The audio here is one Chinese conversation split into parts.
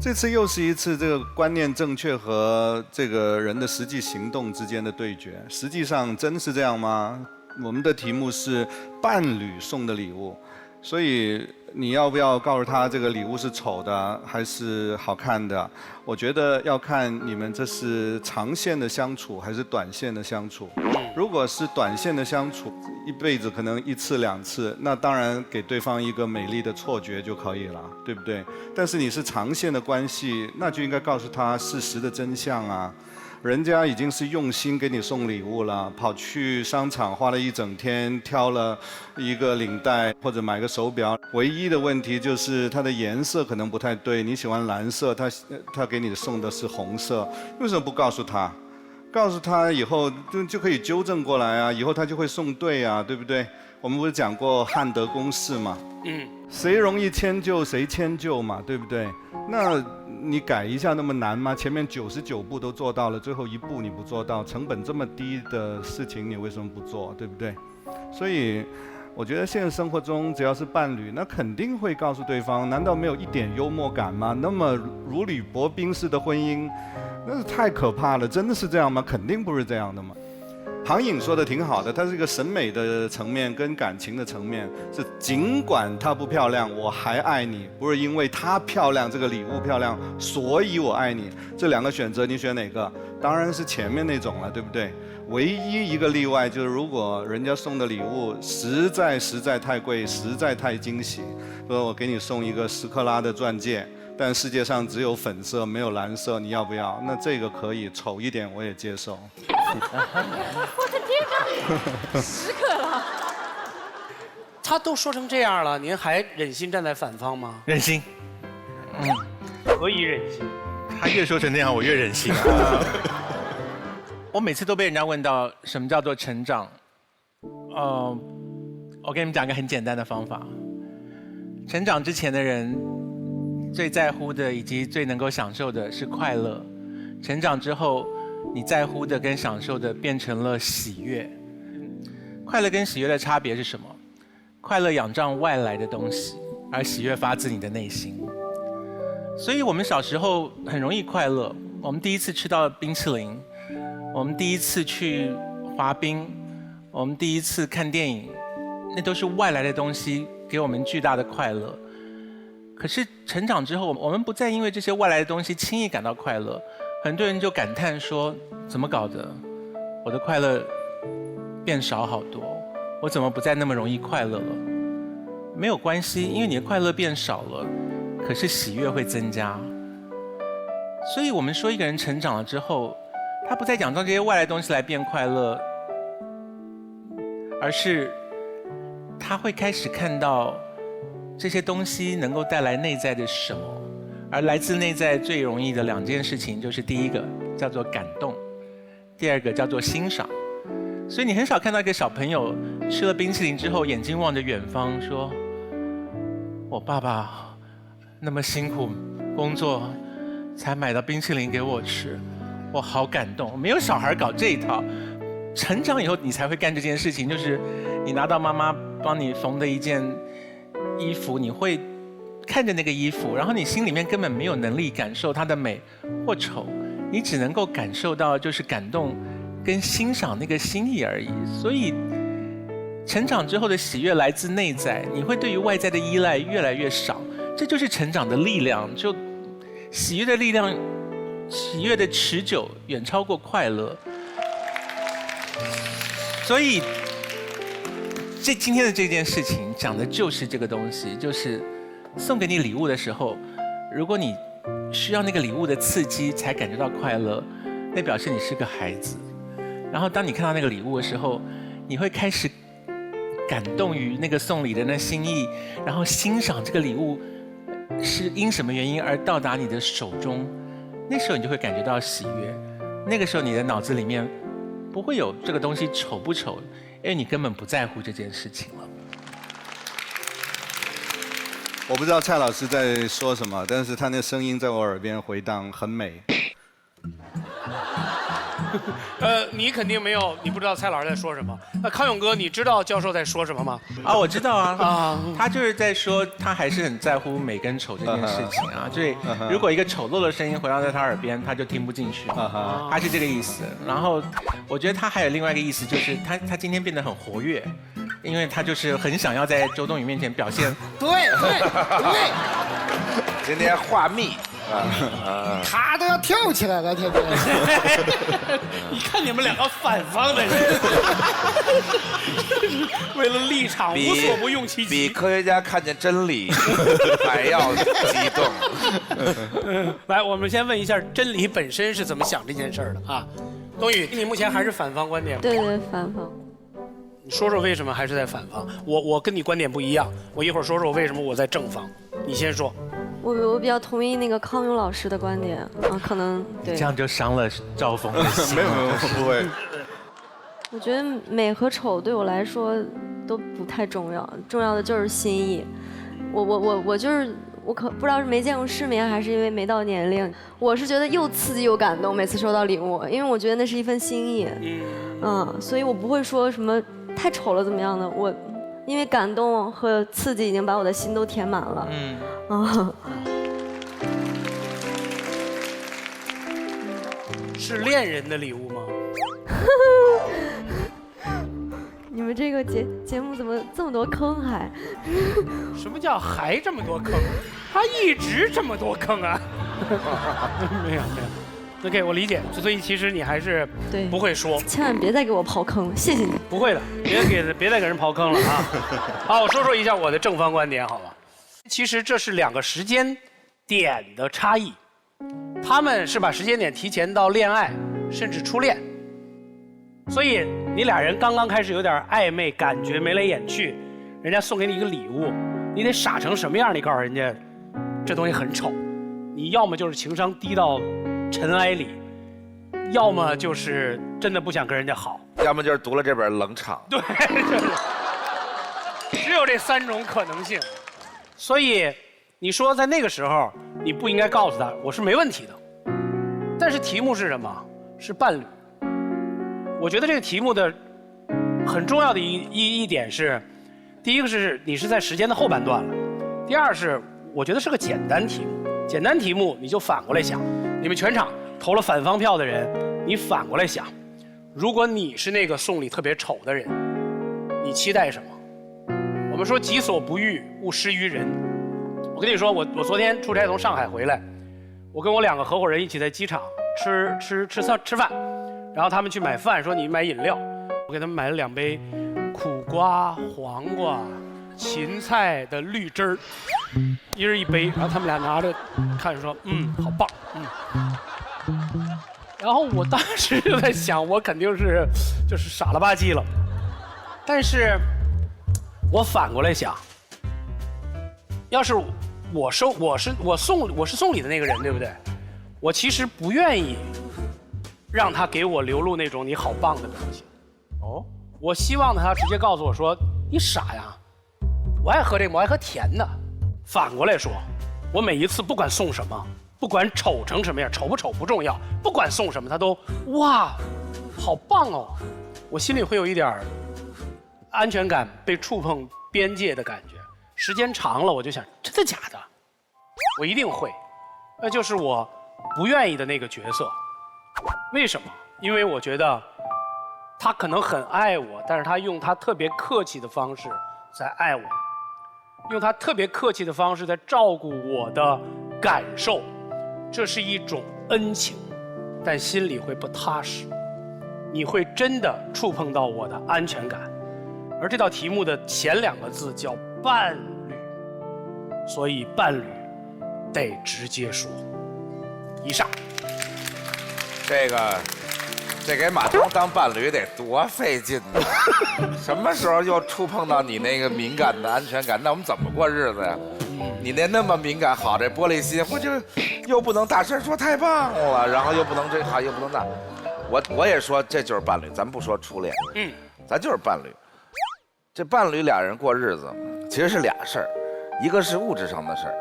这次又是一次这个观念正确和这个人的实际行动之间的对决。实际上真是这样吗？我们的题目是伴侣送的礼物，所以你要不要告诉他这个礼物是丑的还是好看的？我觉得要看你们这是长线的相处还是短线的相处。如果是短线的相处，一辈子可能1次2次，那当然给对方一个美丽的错觉就可以了，对不对？但是你是长线的关系，那就应该告诉他事实的真相啊。人家已经是用心给你送礼物了，跑去商场花了一整天，挑了一个领带或者买个手表，唯一的问题就是它的颜色可能不太对，你喜欢蓝色，他给你送的是红色，为什么不告诉他？告诉他以后就可以纠正过来啊，以后他就会送对啊，对不对？我们不是讲过汉德公式嘛？谁容易迁就谁迁就嘛，对不对？那你改一下那么难吗？前面99步都做到了，最后1步你不做到，成本这么低的事情你为什么不做，对不对？所以我觉得现实生活中只要是伴侣，那肯定会告诉对方，难道没有一点幽默感吗？那么如履薄冰式的婚姻，那是太可怕了，真的是这样吗？肯定不是这样的嘛。杭颖说的挺好的，它是一个审美的层面跟感情的层面，是尽管她不漂亮，我还爱你，不是因为她漂亮，这个礼物漂亮，所以我爱你。这2个选择你选哪个？当然是前面那种了，对不对？唯一一个例外就是，如果人家送的礼物实在太贵，实在太惊喜，说我给你送一个10克拉的钻戒，但世界上只有粉色没有蓝色，你要不要？那这个可以，丑一点我也接受。我的天哪，10克拉！他都说成这样了，您还忍心站在反方吗？忍心。何以忍心？他越说成那样，我越忍心。我每次都被人家问到什么叫做成长。我给你们讲一个很简单的方法。成长之前的人最在乎的以及最能够享受的是快乐，成长之后你在乎的跟享受的变成了喜悦。快乐跟喜悦的差别是什么？快乐仰仗外来的东西，而喜悦发自你的内心。所以我们小时候很容易快乐，我们第一次吃到冰淇淋，我们第一次去滑冰，我们第一次看电影，那都是外来的东西给我们巨大的快乐。可是成长之后，我们不再因为这些外来的东西轻易感到快乐，很多人就感叹说，怎么搞的？我的快乐变少好多，我怎么不再那么容易快乐了？没有关系，因为你的快乐变少了，可是喜悦会增加。所以我们说一个人成长了之后，他不再仰仗这些外来东西来变快乐，而是他会开始看到这些东西能够带来内在的什么。而来自内在最容易的2件事情，就是第一个叫做感动，第2个叫做欣赏。所以你很少看到一个小朋友吃了冰淇淋之后，眼睛望着远方说，我爸爸那么辛苦工作才买到冰淇淋给我吃，我好感动。没有小孩搞这一套，成长以后你才会干这件事情，就是你拿到妈妈帮你缝的一件衣服，你会看着那个衣服，然后你心里面根本没有能力感受它的美或丑，你只能够感受到就是感动跟欣赏那个心意而已。所以成长之后的喜悦来自内在，你会对于外在的依赖越来越少，这就是成长的力量。就喜悦的力量，喜悦的持久远超过快乐。所以今天的这件事情讲的就是这个东西，就是送给你礼物的时候，如果你需要那个礼物的刺激才感觉到快乐，那表示你是个孩子。然后当你看到那个礼物的时候，你会开始感动于那个送礼的那心意，然后欣赏这个礼物是因什么原因而到达你的手中，那时候你就会感觉到喜悦。那个时候你的脑子里面不会有这个东西丑不丑，因为你根本不在乎这件事情了。我不知道蔡老师在说什么，但是他那声音在我耳边回荡，很美。你肯定没有，你不知道蔡老师在说什么。那康永哥，你知道教授在说什么吗？啊，我知道啊，他就是在说他还是很在乎美跟丑这件事情啊，所以如果一个丑陋的声音回到在他耳边，他就听不进去，他是这个意思。然后我觉得他还有另外一个意思，就是他今天变得很活跃，因为他就是很想要在周冬雨面前表现。对，今天话密。他都要跳起来了，天天。你看你们两个反方的人，为了立场无所不用其极，比科学家看见真理还要激动。来，我们先问一下真理本身是怎么想这件事儿的啊？冬雨，你目前还是反方观点吗？对，反方。你说说为什么还是在反方？我跟你观点不一样，我一会儿说说我为什么我在正方。你先说。我比较同意那个康永老师的观点啊，可能对。这样就伤了赵峰的心。没有，不会。我觉得美和丑对我来说都不太重要，重要的就是心意。我就是我可不知道是没见过世面，还是因为没到年龄。我是觉得又刺激又感动，每次收到礼物，因为我觉得那是一份心意。所以我不会说什么太丑了怎么样的，我因为感动和刺激已经把我的心都填满了。是恋人的礼物吗？你们这个节目怎么这么多坑还？什么叫还这么多坑？他一直这么多坑啊！没有。OK， 我理解。所以其实你还是不会说。千万别再给我刨坑了，谢谢你。不会的，别再给人刨坑了啊！好，我说一下我的正方观点，好吧？其实这是两个时间点的差异，他们是把时间点提前到恋爱甚至初恋，所以你俩人刚刚开始有点暧昧感觉，眉来眼去，人家送给你一个礼物，你得傻成什么样？你告诉人家这东西很丑，你要么就是情商低到尘埃里，要么就是真的不想跟人家好，要么就是读了这本冷场。对，只有这3种可能性。所以你说在那个时候你不应该告诉他，我是没问题的。但是题目是什么？是伴侣。我觉得这个题目的很重要的一点是，第一个是你是在时间的后半段了，第二是我觉得是个简单题目。简单题目你就反过来想，你们全场投了反方票的人，你反过来想，如果你是那个送礼特别丑的人，你期待什么？我们说己所不欲，勿施于人。我跟你说，我昨天出差从上海回来，我跟我2个合伙人一起在机场吃饭，然后他们去买饭，说你买饮料，我给他们买了2杯苦瓜、黄瓜、芹菜的绿汁儿，一人1杯，然后他们俩拿着看说，好棒，然后我当时就在想，我肯定是就是傻了吧唧了，但是我反过来想，要是我是送礼的那个人，对不对？我其实不愿意让他给我流露那种你好棒的表情。哦，我希望他直接告诉我说，你傻呀，我爱喝这个，我爱喝甜的。反过来说，我每一次不管送什么，不管丑成什么样，丑不丑不重要，不管送什么，他都哇，好棒哦，我心里会有一点安全感被触碰边界的感觉。时间长了，我就想，真的假的？我一定会，那就是我不愿意的那个角色。为什么？因为我觉得他可能很爱我，但是他用他特别客气的方式在爱我，用他特别客气的方式在照顾我的感受，这是一种恩情，但心里会不踏实，你会真的触碰到我的安全感。而这道题目的前2个字叫伴侣，所以伴侣得直接说。以上。这给马东当伴侣得多费劲呢！什么时候又触碰到你那个敏感的安全感？那我们怎么过日子呀？你那么敏感，好这玻璃心，我就又不能大声说太棒了，然后又不能这好又不能那。我也说这就是伴侣，咱不说初恋，咱就是伴侣。这伴侣俩人过日子，其实是俩事儿，一个是物质上的事儿，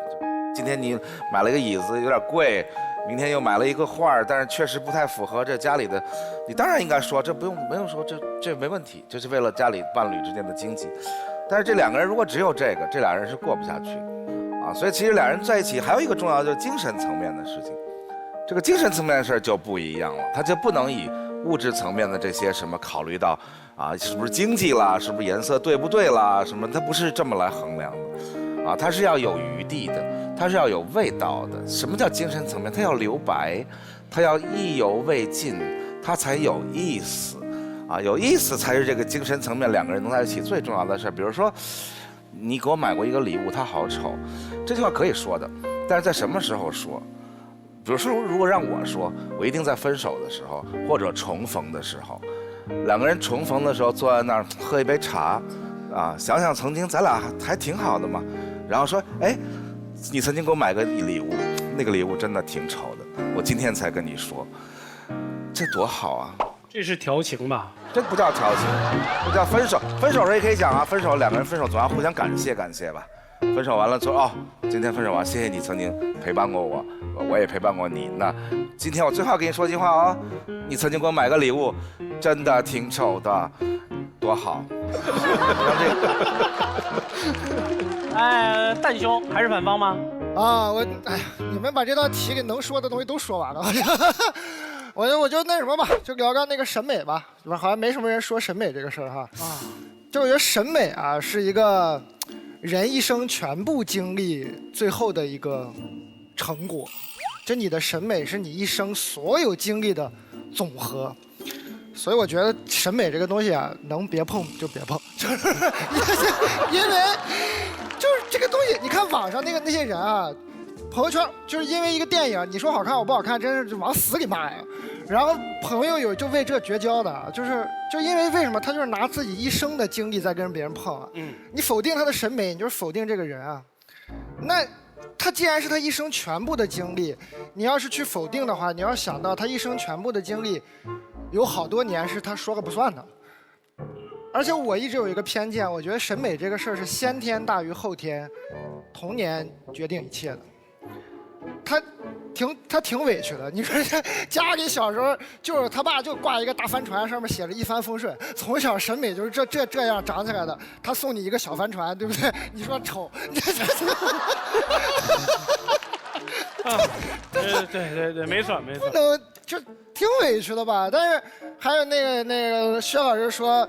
今天你买了个椅子有点贵，明天又买了一个画儿，但是确实不太符合这家里的，你当然应该说这不用说，这没问题，这是为了家里伴侣之间的经济。但是这两个人如果只有这个，这俩人是过不下去啊。所以其实俩人在一起还有一个重要就是精神层面的事情，这个精神层面的事儿就不一样了，他就不能以物质层面的这些什么考虑到啊是不是经济啦，是不是颜色对不对啦，什么他不是这么来衡量的啊，他是要有余地的。它是要有味道的。什么叫精神层面？它要留白，它要意犹未尽，它才有意思，啊，有意思才是这个精神层面两个人能在一起最重要的事儿。比如说，你给我买过一个礼物，它好丑，这句话可以说的，但是在什么时候说？比如说，如果让我说，我一定在分手的时候或者重逢的时候，两个人重逢的时候坐在那儿喝一杯茶，啊，想想曾经咱俩还挺好的嘛，然后说，哎。你曾经给我买个礼物，那个礼物真的挺丑的，我今天才跟你说，这多好啊！这是调情吧？这不叫调情，这叫分手。分手时候也可以讲啊，分手两个人分手总要互相感谢吧。分手完了说哦，今天分手完，谢谢你曾经陪伴过我，我也陪伴过你。那今天我最后跟你说一句话哦，你曾经给我买个礼物，真的挺丑的，多好。蛋兄还是反方吗？啊，哎呀，你们把这道题给能说的东西都说完了，我就那什么吧，就聊聊那个审美吧，好像没什么人说审美这个事儿哈。啊，就我觉得审美啊是一个人一生全部经历最后的一个成果，就你的审美是你一生所有经历的总和。所以我觉得审美这个东西啊，能别碰就别碰，就是因为就是这个东西，你看网上那些人啊，朋友圈就是因为一个电影，你说好看我不好看，真是往死里骂呀。然后朋友有就为这绝交的，就因为什么，他就是拿自己一生的经历在跟别人碰啊。你否定他的审美，你就是否定这个人啊。那他既然是他一生全部的经历，你要是去否定的话，你要想到他一生全部的经历。有好多年是他说了不算的，而且我一直有一个偏见，我觉得审美这个事儿是先天大于后天，童年决定一切的。他挺委屈的，你说家里小时候就是他爸就挂一个大帆船，上面写着一帆风顺，从小审美就是这样长起来的。他送你一个小帆船，对不对？你说丑，对，没错。不能就挺委屈的吧？但是还有那个薛老师说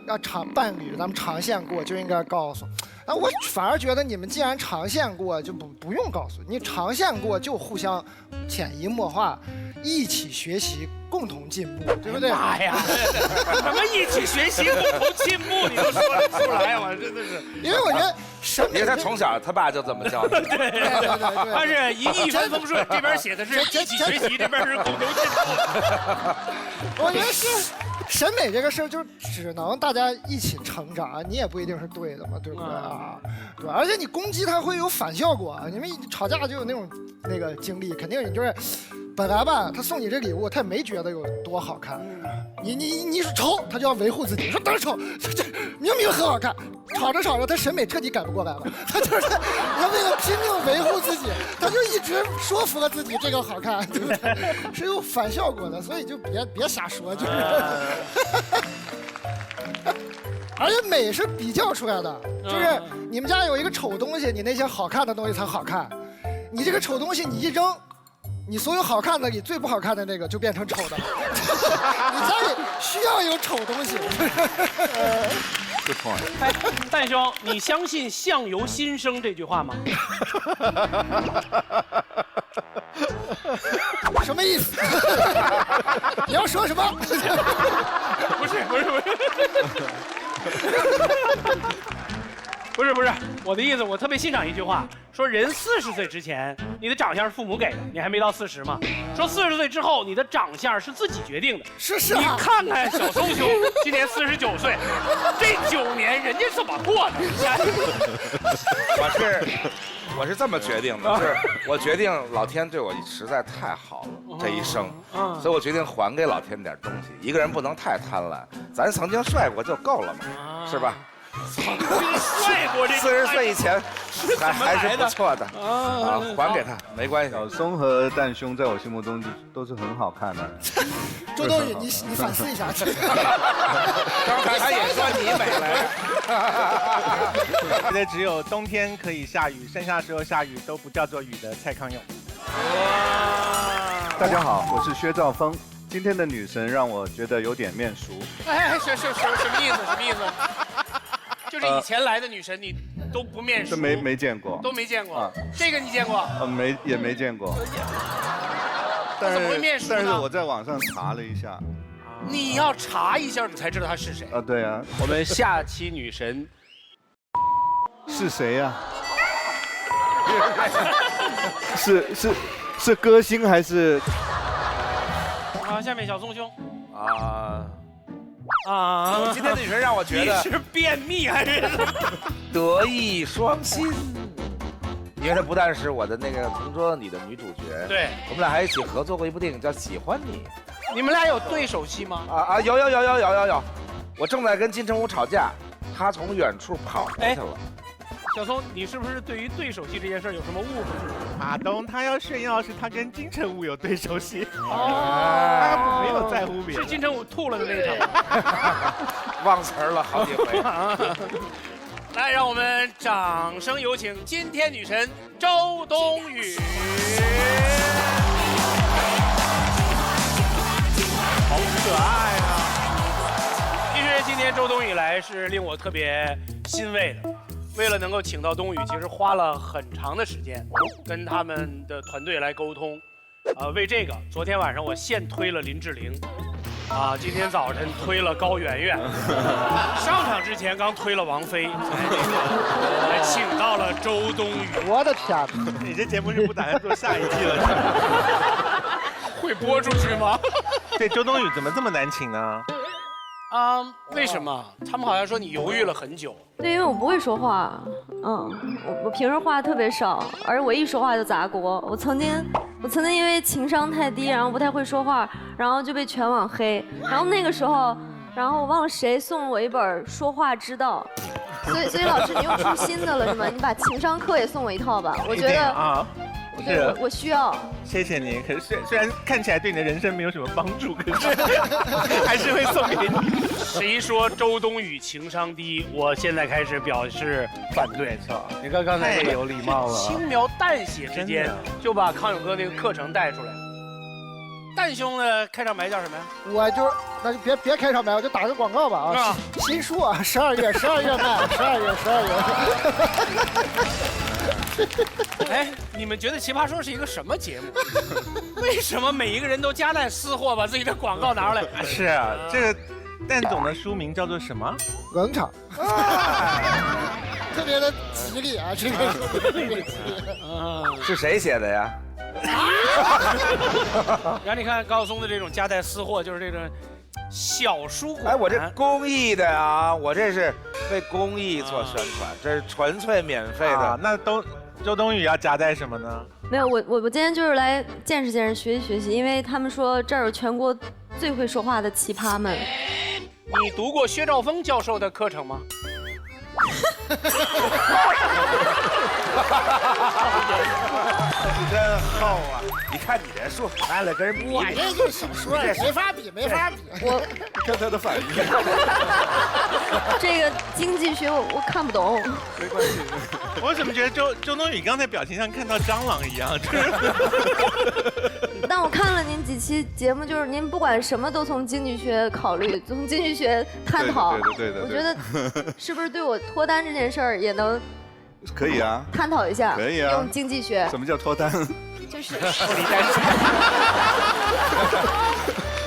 要伴侣，咱们长线过就应该告诉。那我反而觉得你们既然长线过，就不用告诉你，长线过就互相潜移默化，一起学习，共同进步，对不对？妈呀，什么一起学习，共同进步，你都说得出来，我真的是。因为我觉得审美，因为他从小他爸就这么教的。对，他是一帆风顺，这边写的是一起学习，这边是共同进步。我觉得是。审美这个事儿就只能大家一起成长，你也不一定是对的嘛，对不对啊？对，而且你攻击他会有反效果，你们吵架就有那个经历，肯定你就是本来吧，他送你这礼物，他也没觉得有多好看，你说丑，他就要维护自己，说当然丑，这明明很好看，吵着他审美彻底改不过来了，他就是他为了拼命维护自己，他就一直说服了自己这个好看，对不对？是有反效果的，所以就别瞎说，就是。而且美是比较出来的，就是你们家有一个丑东西，你那些好看的东西才好看。你这个丑东西你一扔，你所有好看的里最不好看的那个就变成丑的。你家里需要有丑东西。不错。哎，蛋兄，你相信相由心生这句话吗？什么意思？你要说什么？不是，我的意思，我特别欣赏一句话，说人40岁之前，你的长相是父母给的，你还没到40嘛。说40岁之后，你的长相是自己决定的。是你看看小松兄，今年49岁，这9年人家怎么过的？我是这么决定的，就是我决定老天对我实在太好了，这一生，所以我决定还给老天点东西。一个人不能太贪婪，咱曾经帅过就够了嘛，是吧？帅过这个。 40岁以前还是不错的啊，还给他没关系。小松和蛋兄在我心目中都是很好看的。周冬雨，你反思一下。刚才他也说你美了。觉得只有冬天可以下雨，剩下时候下雨都不叫做雨的蔡康永。大家好，我是薛兆丰。今天的女神让我觉得有点面熟。哎，什么意思？什么意思？就是以前来的女神你都不面熟，没见过，都没见过。啊这个你见过？也没见过。怎么会面熟呢？但是我在网上查了一下。你要查一下，你才知道她是谁。啊，对啊。我们下期女神是谁呀？是歌星还是？好，下面小松兄。今天的女神让我觉得你是便秘还是德艺双馨？因为她不但是我的那个《同桌的你》的女主角，对，我们俩还一起合作过一部电影叫《喜欢你》。你们俩有对手戏吗？有，我正在跟金城武吵架，他从远处跑过去了。小松，你是不是对于对手戏这件事有什么误会？马东他要炫耀是他跟金城武有对手戏，哦，他没有在乎别人。是金城武吐了的那一场。忘词儿了好几回。来，让我们掌声有请今天女神周冬雨。好可爱啊！其实今天周冬雨来是令我特别欣慰的。为了能够请到冬雨，其实花了很长的时间，跟他们的团队来沟通。为这个，昨天晚上我现推了林志玲，今天早晨推了高圆圆，上场之前刚推了王菲，才请到了周冬雨。我的天哪！你这节目是不打算做下一季了？会播出去吗？对，周冬雨怎么这么难请呢？为什么？他们好像说你犹豫了很久。对，因为我不会说话，我平时话特别少，而我一说话就砸锅。我曾经因为情商太低，然后不太会说话，然后就被全网黑。然后那个时候，我忘了谁送了我一本《说话之道》，所以老师你又出新的了是吗？你把情商课也送我一套吧，我觉得我需要。谢谢你。可是虽然看起来对你的人生没有什么帮助，可是还是会送给你。谁说周冬雨情商低？我现在开始表示反对。你看刚才这个有礼貌了，轻描淡写之间就把康永哥那个课程带出来了。蛋兄的开场白叫什么呀？那就别开场白，我就打个广告吧啊！新书啊，12月卖，12月。哎，你们觉得《奇葩说》是一个什么节目？为什么每一个人都夹带私货，把自己的广告拿出来？是啊，这个蛋总的书名叫做什么？冷场。特别的吉利啊，这个特别吉利。是谁写的呀？然后你看高晓松的这种夹带私货，就是这种小书馆。哎，我这公益的啊，我这是为公益做宣传，这是纯粹免费的。那周冬雨要夹带什么呢？没有，我今天就是来见识见识、学习学习，因为他们说这儿有全国最会说话的奇葩们。你读过薛兆丰教授的课程吗？真厚啊！你看你这书看了跟人比，我这就是小说，没法比。我看他的反应。这个经济学我看不懂。没关系。我怎么觉得周冬雨刚才表情像看到蟑螂一样？但我看了您几期节目，就是您不管什么都从经济学考虑，从经济学探讨。对的。我觉得是不是对我脱单这件事儿也能可以啊，探讨一下？可以啊，用经济学。什么叫脱单？就是脱离单身。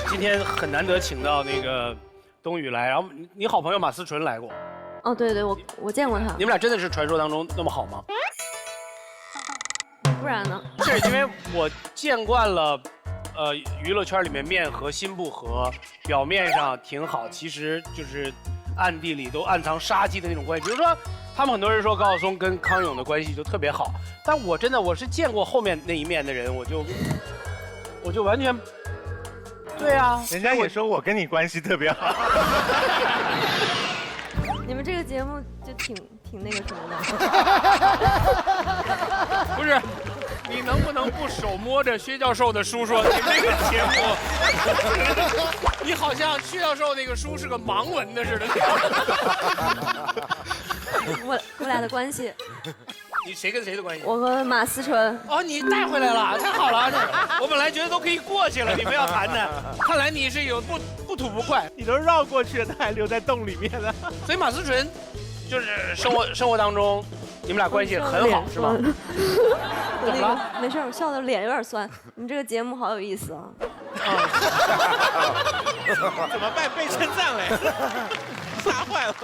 今天很难得请到那个冬雨来，然后你好朋友马思纯来过。哦，对，我见过他。你们俩真的是传说当中那么好吗？不然呢？是因为我见惯了，娱乐圈里面面和心不和，表面上挺好，其实就是暗地里都暗藏杀机的那种关系。比如说，他们很多人说高晓松跟康永的关系就特别好，但我真的我是见过后面那一面的人，我就完全，对啊，人家也说我跟你关系特别好。你们这个节目就挺那个什么的。不是，你能不能不手摸着薛教授的书说你这个节目？你好像薛教授那个书是个盲文的似的。我俩的关系，你谁跟谁的关系？我和马思纯。哦，你带回来了，太好了！我本来觉得都可以过去了，你们要谈谈。看来你是有不吐不快，你都绕过去了，他还留在洞里面了。所以马思纯就是生活当中，你们俩关系很好，是吗？我那个没事，我笑的脸有点酸。你们这个节目好有意思啊！怎么办？被称赞了，吓坏了。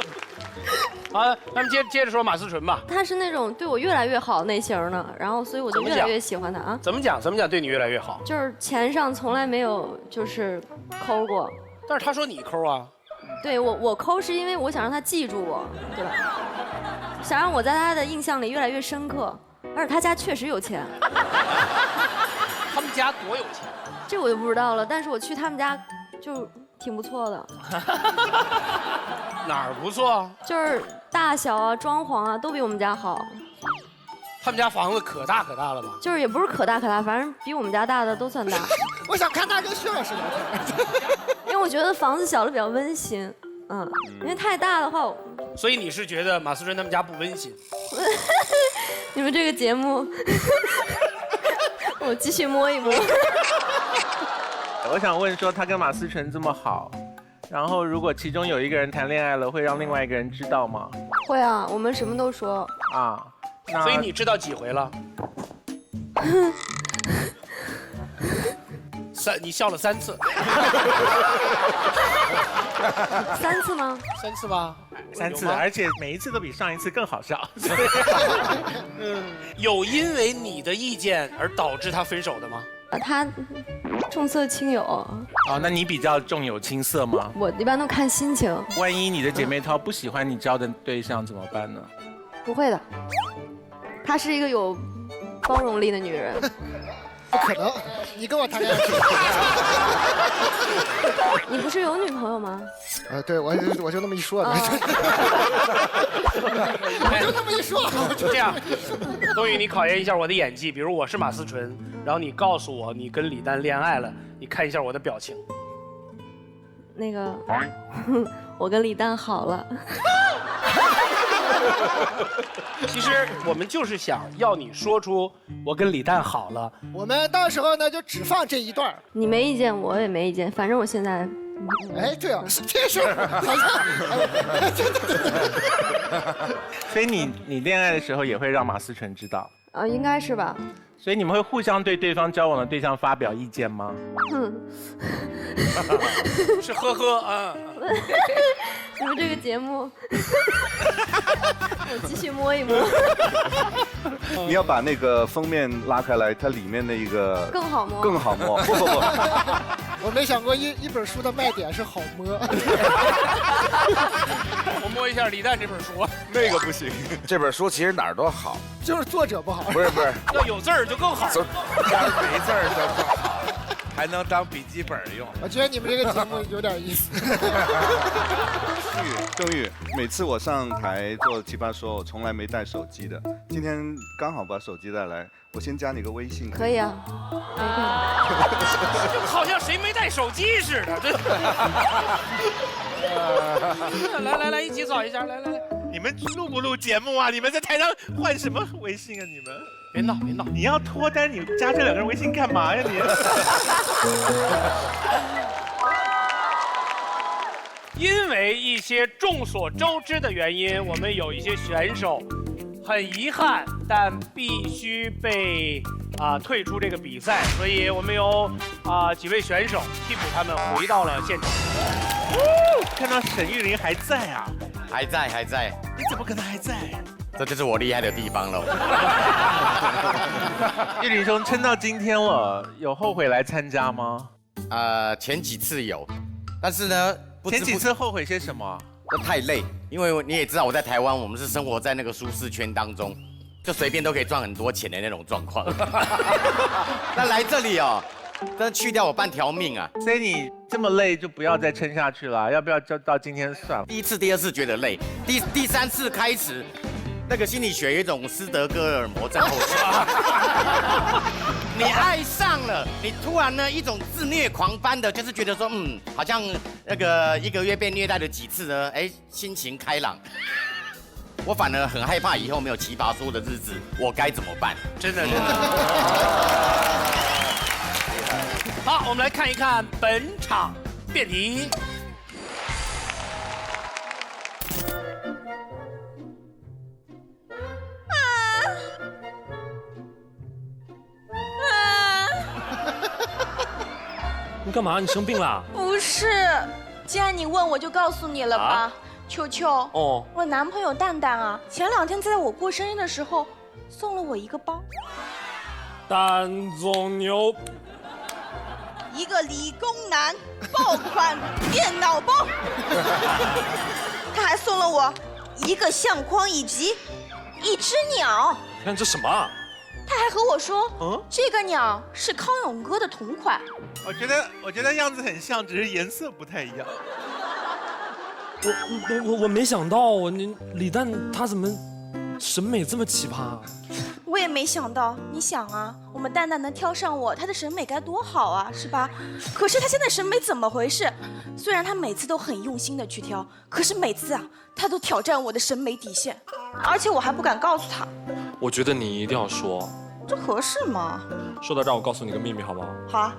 好，咱们接着说马思纯吧。他是那种对我越来越好类型的，然后所以我就越来越喜欢他啊。怎么讲对你越来越好？就是钱上从来没有就是抠过。但是他说你抠啊。对我抠是因为我想让他记住我，对吧？想让我在他的印象里越来越深刻。而且他家确实有钱。他们家多有钱？这我就不知道了，但是我去他们家就挺不错的。哪儿不错啊？就是大小啊、装潢啊都比我们家好。他们家房子可大了吧？就是也不是可大，反正比我们家大的都算大。我想看他跟薛老师聊天。因为我觉得房子小的比较温馨，因为太大的话，所以你是觉得马思纯他们家不温馨？你们这个节目，我继续摸一摸。我想问说，他跟马思纯这么好，然后如果其中有一个人谈恋爱了，会让另外一个人知道吗？会啊，我们什么都说。啊，所以你知道几回了？你笑了3次。3次吗？3次吧。3次，而且每一次都比上一次更好笑。有因为你的意见而导致他分手的吗？他重色轻友。哦，那你比较重友轻色吗？我一般都看心情。万一你的姐妹淘不喜欢你交的对象怎么办呢？不会的，她是一个有包容力的女人。不可能，你跟我谈恋爱。你不是有女朋友吗？对，我就那么一说的。我就那么一说。这样，冬雨，你考验一下我的演技。比如我是马思纯，然后你告诉我你跟李诞恋爱了，你看一下我的表情。那个，我跟李诞好了。其实我们就是想要你说出我跟李诞好了。我们到时候呢就只放这一段。你没意见，我也没意见，反正我现在。哎，对啊，这个事儿好像。所以你恋爱的时候也会让马思纯知道？应该是吧。所以你们会互相对对方交往的对象发表意见吗？是呵呵啊。你们这个节目，我继续摸一摸。你要把那个封面拉开来，它里面的一个更好摸。更好摸。不。我没想过一本书的卖点是好摸。我摸一下李诞这本书。那个不行。这本书其实哪儿都好，就是作者不好。不是，要有字儿就更好。要是没字儿就更好，还能当笔记本用。我觉得你们这个节目有点意思。邓玉，每次我上台做奇葩说，我从来没带手机的。今天刚好把手机带来，我先加你个微信。可以啊，好像谁没带手机似的。来，一起扫一下，来。你们录不录节目啊？你们在台上换什么微信啊？你们别闹！你要脱单，你加这2个人微信干嘛呀你？因为一些众所周知的原因，我们有一些选手很遗憾，但必须被退出这个比赛，所以我们有几位选手替补他们回到了现场。看到沈玉琳还在啊？还在。你怎么可能还在？这就是我厉害的地方了。玉琳兄撑到今天了，有后悔来参加吗？前几次有，但是呢，前几次后悔些什么？都太累，因为你也知道我在台湾，我们是生活在那个舒适圈当中，就随便都可以赚很多钱的那种状况。那来这里哦，真的去掉我半条命啊！所以你这么累就不要再撑下去了，要不要就到今天算了？第一次、第二次觉得累，第三次开始，那个心理学有一种斯德哥尔摩症候群。你爱上了，你突然呢一种自虐狂般的，就是觉得说，好像那个1个月被虐待了几次呢，哎，心情开朗。我反而很害怕以后没有奇葩说的日子，我该怎么办？真的。好，我们来看一看本场辩题。你干嘛？你生病啦？不是，既然你问，我就告诉你了吧。秋秋，哦，我男朋友蛋蛋啊，前2天在我过生日的时候送了我一个包，蛋中牛，一个理工男爆款电脑包。他还送了我一个相框以及一只鸟。你看这什么啊？他还和我说，这个鸟是康永哥的同款。我觉得样子很像，只是颜色不太一样。我没想到，李诞他怎么审美这么奇葩？我也没想到，你想啊，我们蛋蛋能挑上我，他的审美该多好啊，是吧？可是他现在审美怎么回事？虽然他每次都很用心的去挑，可是每次啊，他都挑战我的审美底线，而且我还不敢告诉他。我觉得你一定要说，这合适吗？说到这儿，我告诉你个秘密好不好？好啊。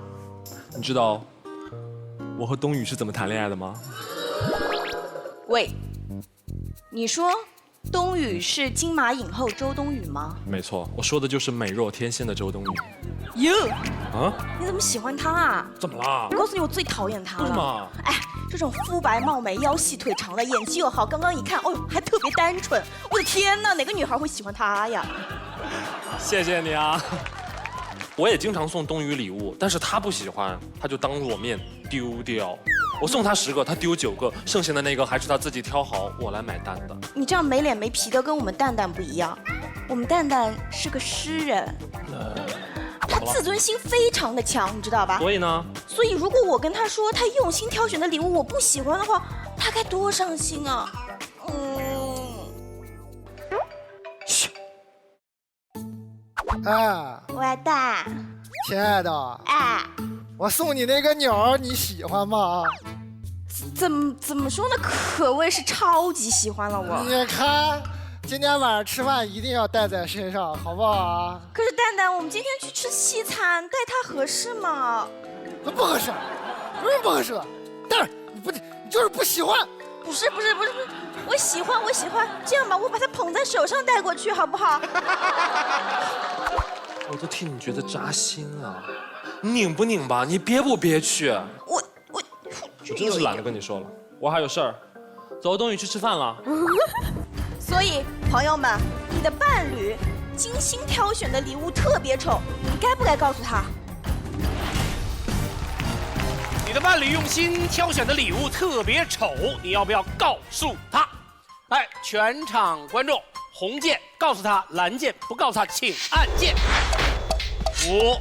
你知道我和冬雨是怎么谈恋爱的吗？喂，你说冬雨是金马影后周冬雨吗？没错，我说的就是美若天仙的周冬雨。哟，啊？你怎么喜欢她啊？怎么啦我？告诉你，我最讨厌她了。为什么？哎，这种肤白貌美、腰细腿长的，演技又好，刚刚一看，哦，还特别单纯。我的天哪，哪个女孩会喜欢她呀？谢谢你啊。我也经常送冬雨礼物，但是他不喜欢，他就当我面丢掉。我送他10个，他丢9个，剩下的那个还是他自己挑好，我来买单的。你这样没脸没皮的，跟我们蛋蛋不一样。我们蛋蛋是个诗人，他自尊心非常的强，你知道吧？所以呢？所以如果我跟他说他用心挑选的礼物我不喜欢的话，他该多伤心啊！喂蛋，亲爱的，哎，我送你那个鸟，你喜欢吗？怎么说呢？可谓是超级喜欢了我。你看，今天晚上吃饭一定要带在身上，好不好啊？可是蛋蛋，我们今天去吃西餐，带它合适吗？不合适，有什么不合适的？但是你就是不喜欢。不是，我喜欢。这样吧，我把它捧在手上带过去，好不好？我都替你觉得扎心啊！你拧不拧吧？你憋不憋屈？我真是懒得跟你说了，我还有事儿，走，冬雨去吃饭了。所以，朋友们，你的伴侣精心挑选的礼物特别丑，你该不该告诉他？你的伴侣用心挑选的礼物特别丑，你要不要告诉他？哎，全场观众，红键告诉他，蓝键不告诉他，请按键。5、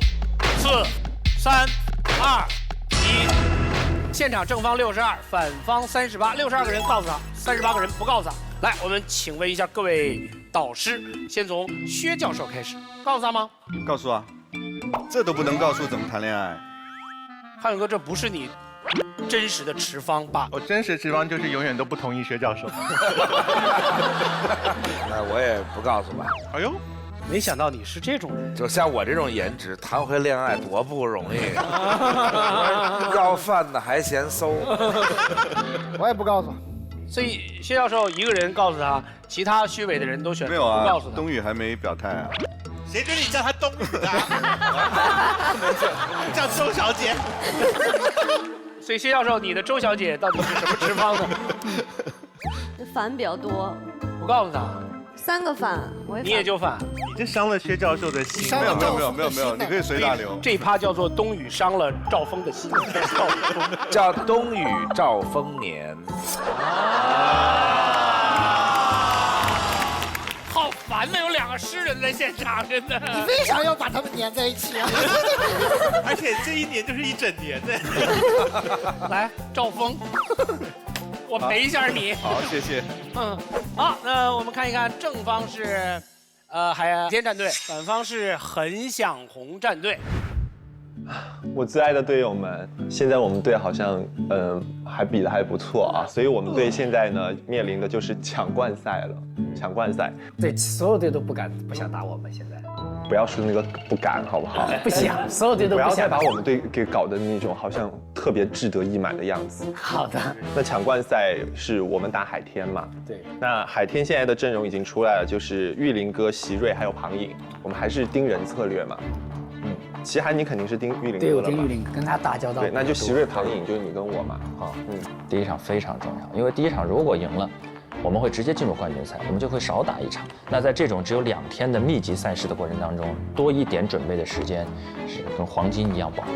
4、3、2、1。现场正方62，反方38，62个人告诉他，38个人不告诉他。来，我们请问一下各位导师，先从薛教授开始，告诉他吗？告诉啊，这都不能告诉，怎么谈恋爱？汉勇哥，这不是你真实的持方吧？我真实持方就是永远都不同意薛教授。那我也不告诉吧。哎呦，没想到你是这种人。就像我这种颜值，谈回恋爱多不容易。要饭的还嫌馊。我也不告诉。所以薛教授一个人告诉他，其他虚伪的人都选择没有啊，不告诉他。冬雨还没表态啊。谁准你叫她冬雨的？叫周小姐。所以薛教授，你的周小姐到底是什么持方呢？反比较多不告诉他，3个反，我也你也就反。你这伤了薛教授的心。伤了赵峰的心。你可以随大流。这一趴叫做冬雨伤了赵峰的心。叫冬雨兆丰年。好烦呐，有2个诗人在现场，真的。你为啥要把他们粘在一起啊？而且这一年就是一整年的。来，赵峰，我陪一下你。好，谢谢。好，那我们看一看，正方是海天战队，反方是很想红战队。我最爱的队友们，现在我们队好像还比得还不错啊，所以我们队现在呢面临的就是抢冠赛了。抢冠赛，对，所有队都不想打我们现在。不要说那个不敢好不好？不想，所有队都不要不想。再把我们队给搞得那种好像特别志得意满的样子。好的。那抢冠赛是我们打海天嘛？对。那海天现在的阵容已经出来了，就是玉林哥、席瑞还有庞颖，我们还是盯人策略嘛。齐涵，你肯定是盯玉林哥了吧？对，我盯玉林哥，跟他打交道。对，那就席瑞、庞颖就是你跟我嘛。好，第一场非常重要，因为第一场如果赢了，我们会直接进入冠军赛，我们就会少打一场。那在这种只有2天的密集赛事的过程当中，多一点准备的时间是跟黄金一样宝贵。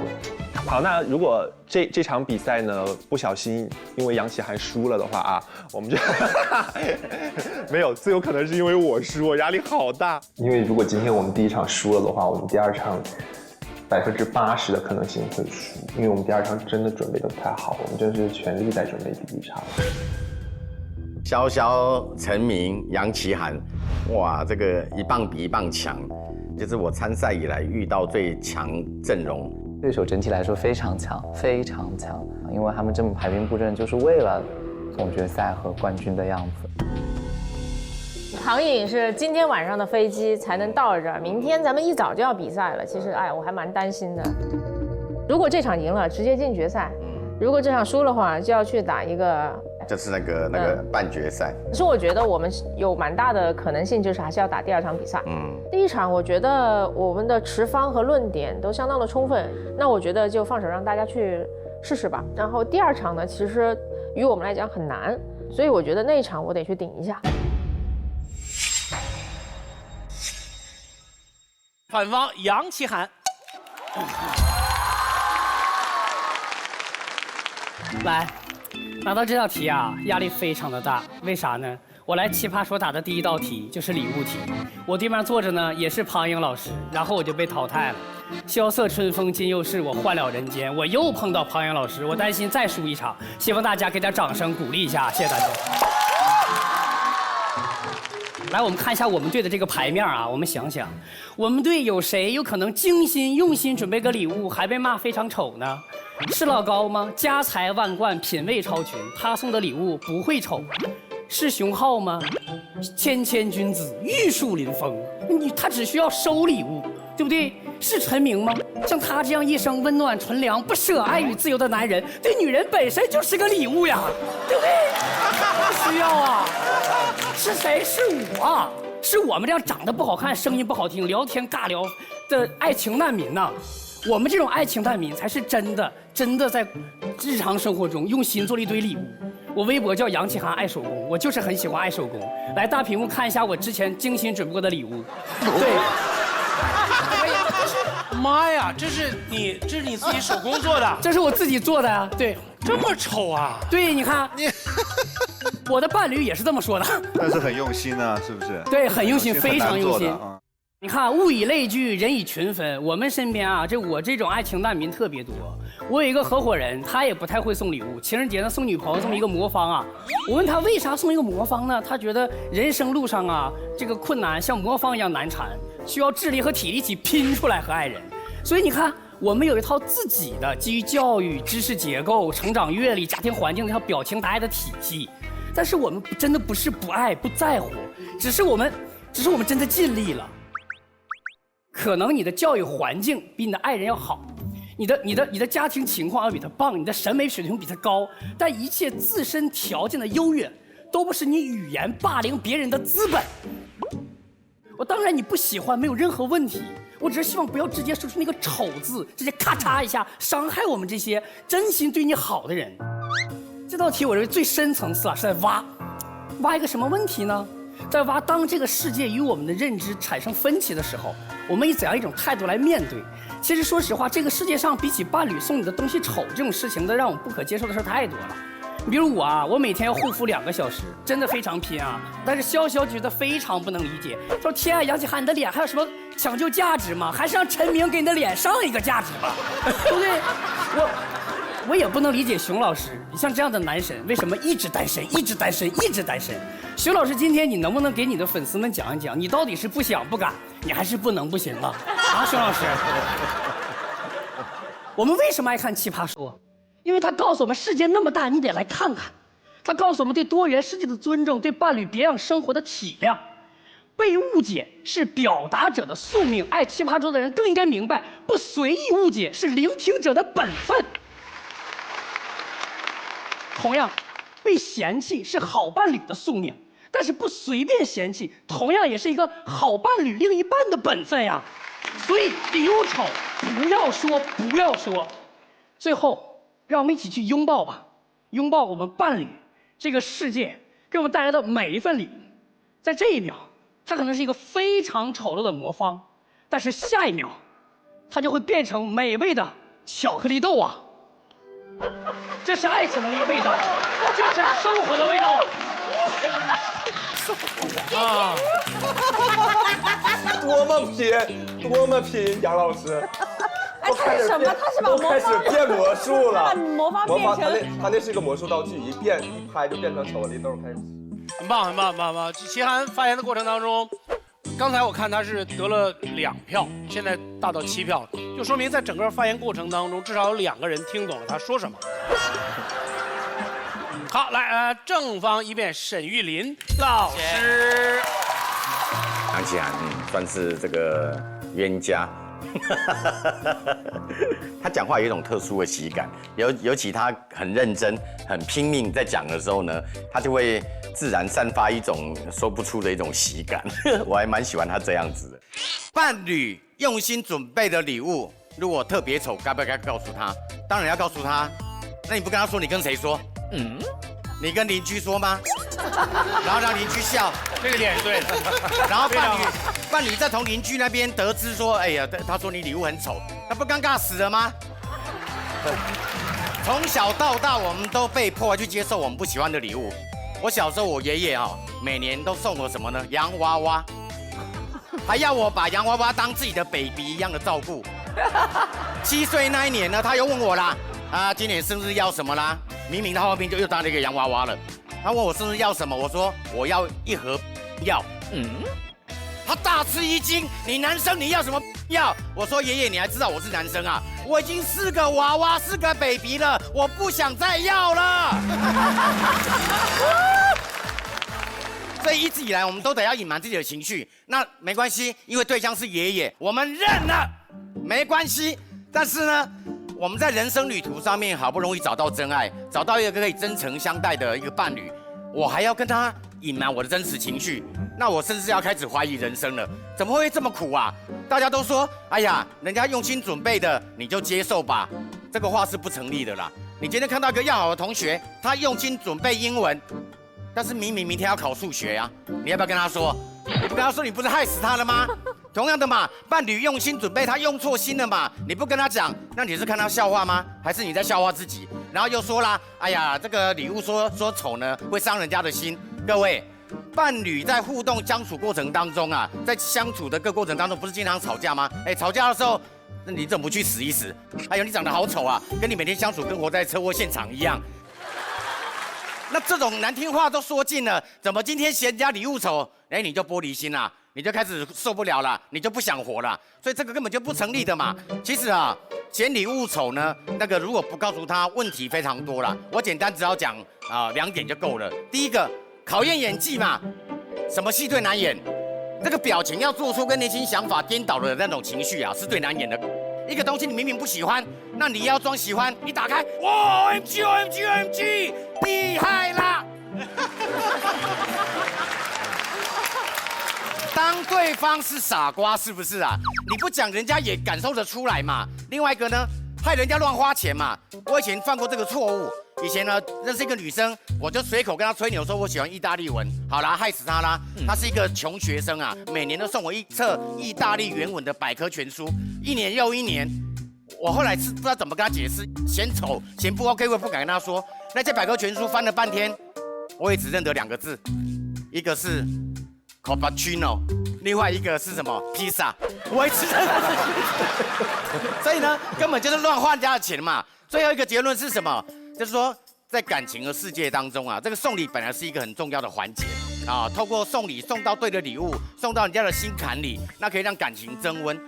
好，那如果这场比赛呢不小心因为杨奇涵输了的话啊，我们就没有，最有可能是因为我输，我压力好大。因为如果今天我们第一场输了的话，我们第二场80%的可能性会输，因为我们第二场真的准备得不太好，我们真是全力在准备第一场。潇潇、陈明、杨奇涵，哇，这个一棒比一棒强，就是我参赛以来遇到最强阵容。对手整体来说非常强，非常强，因为他们这么排兵布阵，就是为了总决赛和冠军的样子。庞颖是今天晚上的飞机才能到这儿，明天咱们一早就要比赛了。其实，我还蛮担心的。如果这场赢了，直接进决赛；如果这场输的话，就要去打一个，就是那个半决赛。可是我觉得我们有蛮大的可能性，就是还是要打第2场比赛。第一场我觉得我们的持方和论点都相当的充分，那我觉得就放手让大家去试试吧。然后第2场呢，其实于我们来讲很难，所以我觉得那一场我得去顶一下。反方杨奇涵，来，拿到这道题啊，压力非常的大。为啥呢？我来奇葩说打的第一道题就是礼物题，我对面坐着呢也是庞颖老师，然后我就被淘汰了。萧瑟春风今又是我换了人间，我又碰到庞颖老师，我担心再输一场，希望大家给点掌声鼓励一下，谢谢大家。来，我们看一下我们队的这个牌面啊，我们想想，我们队有谁有可能精心用心准备个礼物，还被骂非常丑呢？是老高吗？家财万贯，品味超群，他送的礼物不会丑。是熊浩吗？谦谦君子，玉树临风，他只需要收礼物，对不对？是陈明吗？像他这样一生温暖纯良、不舍爱与自由的男人，对女人本身就是个礼物呀，对不对？不需要啊。是谁？是我，是我们这样长得不好看、声音不好听、聊天尬聊的爱情难民呐。我们这种爱情难民才是真的在日常生活中用心做了一堆礼物。我微博叫杨奇涵爱手工，我就是很喜欢爱手工。来，大屏幕看一下我之前精心准备过的礼物。对。妈呀，这是你自己手工做的？这是我自己做的呀。对，这么丑啊？对，你看，我的伴侣也是这么说的。但是很用心啊，是不是？对，很用心，非常用心。啊，你看，物以类聚，人以群分。我们身边啊，我这种爱情难民特别多。我有一个合伙人，他也不太会送礼物。情人节呢，送女朋友这么一个魔方啊。我问他为啥送一个魔方呢？他觉得人生路上啊，这个困难像魔方一样难缠，需要智力和体力一起拼出来和爱人。所以你看，我们有一套自己的基于教育、知识结构、成长阅历、家庭环境的一套表情达爱的体系。但是我们真的不是不爱、不在乎，只是我们真的尽力了。可能你的教育环境比你的爱人要好，你的家庭情况要比他棒，你的审美水平比他高，但一切自身条件的优越，都不是你语言霸凌别人的资本。我当然你不喜欢没有任何问题，我只是希望不要直接说出那个丑字，直接咔嚓一下伤害我们这些真心对你好的人。这道题我认为最深层次啊是在挖一个什么问题呢？在挖当这个世界与我们的认知产生分歧的时候，我们以怎样一种态度来面对？其实说实话，这个世界上比起伴侣送你的东西丑这种事情的让我们不可接受的事太多了。比如我啊，我每天要护肤2个小时，真的非常拼啊。但是潇潇觉得非常不能理解，他说：“天啊，杨启涵，你的脸还有什么讲究价值吗？还是让陈明给你的脸上一个价值吧，对不对？”我也不能理解熊老师，你像这样的男神，为什么一直单身，一直单身，一直单身？熊老师，今天你能不能给你的粉丝们讲一讲，你到底是不想不敢，你还是不能不行了？啊，熊老师，我们为什么爱看《奇葩说》？因为他告诉我们世界那么大，你得来看看。他告诉我们对多元世界的尊重，对伴侣别样生活的体谅。被误解是表达者的宿命，爱奇葩说的人更应该明白，不随意误解是聆听者的本分。同样，被嫌弃是好伴侣的宿命，但是不随便嫌弃，同样也是一个好伴侣另一半的本分呀。所以礼物丑，不要说，不要说。最后，让我们一起去拥抱吧，拥抱我们伴侣，这个世界给我们带来的每一份礼物。在这一秒，它可能是一个非常丑陋的魔方，但是下一秒，它就会变成美味的巧克力豆啊！这是爱情的味道，这是生活的味道啊！多么拼，多么拼，杨老师。哎，他是什么？他是把都开始变魔术了，把魔方变成他那是个魔术道具，一拍就变成巧克力豆，开始。很棒，很棒，很棒，很棒！齐涵发言的过程当中，刚才我看他是得了2票，现在大到7票了，就说明在整个发言过程当中，至少有2个人听懂了他说什么。好，来，正方一辩，沈玉琳老师。杨启涵，算是这个冤家。他讲话有一种特殊的喜感，尤其他很认真、很拼命在讲的时候呢，他就会自然散发一种说不出的一种喜感。我还蛮喜欢他这样子的。伴侣用心准备的礼物，如果特别丑，该不该告诉他？当然要告诉他。那你不跟他说，你跟谁说？你跟邻居说吗？然后让邻居笑，这个点对。然后伴侣再从邻居那边得知说，哎呀，他说你礼物很丑，那不尴尬死了吗？从小到大，我们都被迫去接受我们不喜欢的礼物。我小时候，我爷爷每年都送我什么呢？洋娃娃，还要我把洋娃娃当自己的 baby 一样的照顾。7岁那一年呢，他又问我啦，今年生日要什么啦？明明他后面就又当了一个洋娃娃了。他问我生日要什么，我说我要1盒药。他大吃一惊，你男生你要什么药？我说爷爷，你还知道我是男生啊？我已经4个娃娃，4个 baby 了，我不想再要了。所以一直以来，我们都得要隐瞒自己的情绪。那没关系，因为对象是爷爷，我们认了，没关系。但是呢，我们在人生旅途上面好不容易找到真爱，找到一个可以真诚相待的一个伴侣，我还要跟他隐瞒我的真实情绪，那我甚至要开始怀疑人生了。怎么会这么苦啊？大家都说，哎呀，人家用心准备的，你就接受吧。这个话是不成立的啦。你今天看到一个要好的同学，他用心准备英文，但是明天要考数学啊，你要不要跟他说？你不跟他说，你不是害死他了吗？同样的嘛，伴侣用心准备，他用错心了嘛，你不跟他讲，那你是看他笑话吗？还是你在笑话自己？然后又说啦，哎呀，这个礼物说丑呢，会伤人家的心。各位，伴侣在互动相处过程当中啊，在相处的个过程当中，不是经常吵架吗？吵架的时候，那你怎么不去死一死？还有你长得好丑啊，跟你每天相处跟活在车祸现场一样。那这种难听话都说尽了，怎么今天嫌人家礼物丑，你就玻璃心啦，你就开始受不了了，你就不想活了，所以这个根本就不成立的嘛。其实啊，嫌礼物丑呢，那个如果不告诉他，问题非常多啦。我简单只要讲2点就够了。第一个，考验演技嘛，什么戏最难演？这个表情要做出跟内心想法颠倒的那种情绪啊，是最难演的。一个东西你明明不喜欢，那你要装喜欢，一打开，哇 ，OMG OMG OMG， 厉害啦！当对方是傻瓜，是不是啊？你不讲，人家也感受得出来嘛。另外一个呢，害人家乱花钱嘛。我以前犯过这个错误。以前呢，认识一个女生，我就随口跟她吹牛说我喜欢意大利文，好啦，害死她啦。她是一个穷学生啊，每年都送我1册意大利原文的百科全书，1年又1年。我后来是不知道怎么跟他解释，嫌丑嫌不 OK， 我也不敢跟他说。那在百科全书翻了半天，我也只认得2个字，一个是 cappuccino， 另外一个是什么披萨，我也只认得这些。所以呢，根本就是乱花人家的钱嘛。最后一个结论是什么？就是说，在感情的世界当中啊，这个送礼本来是一个很重要的环节啊。透过送礼送到对的礼物，送到人家的心坎里，那可以让感情增温。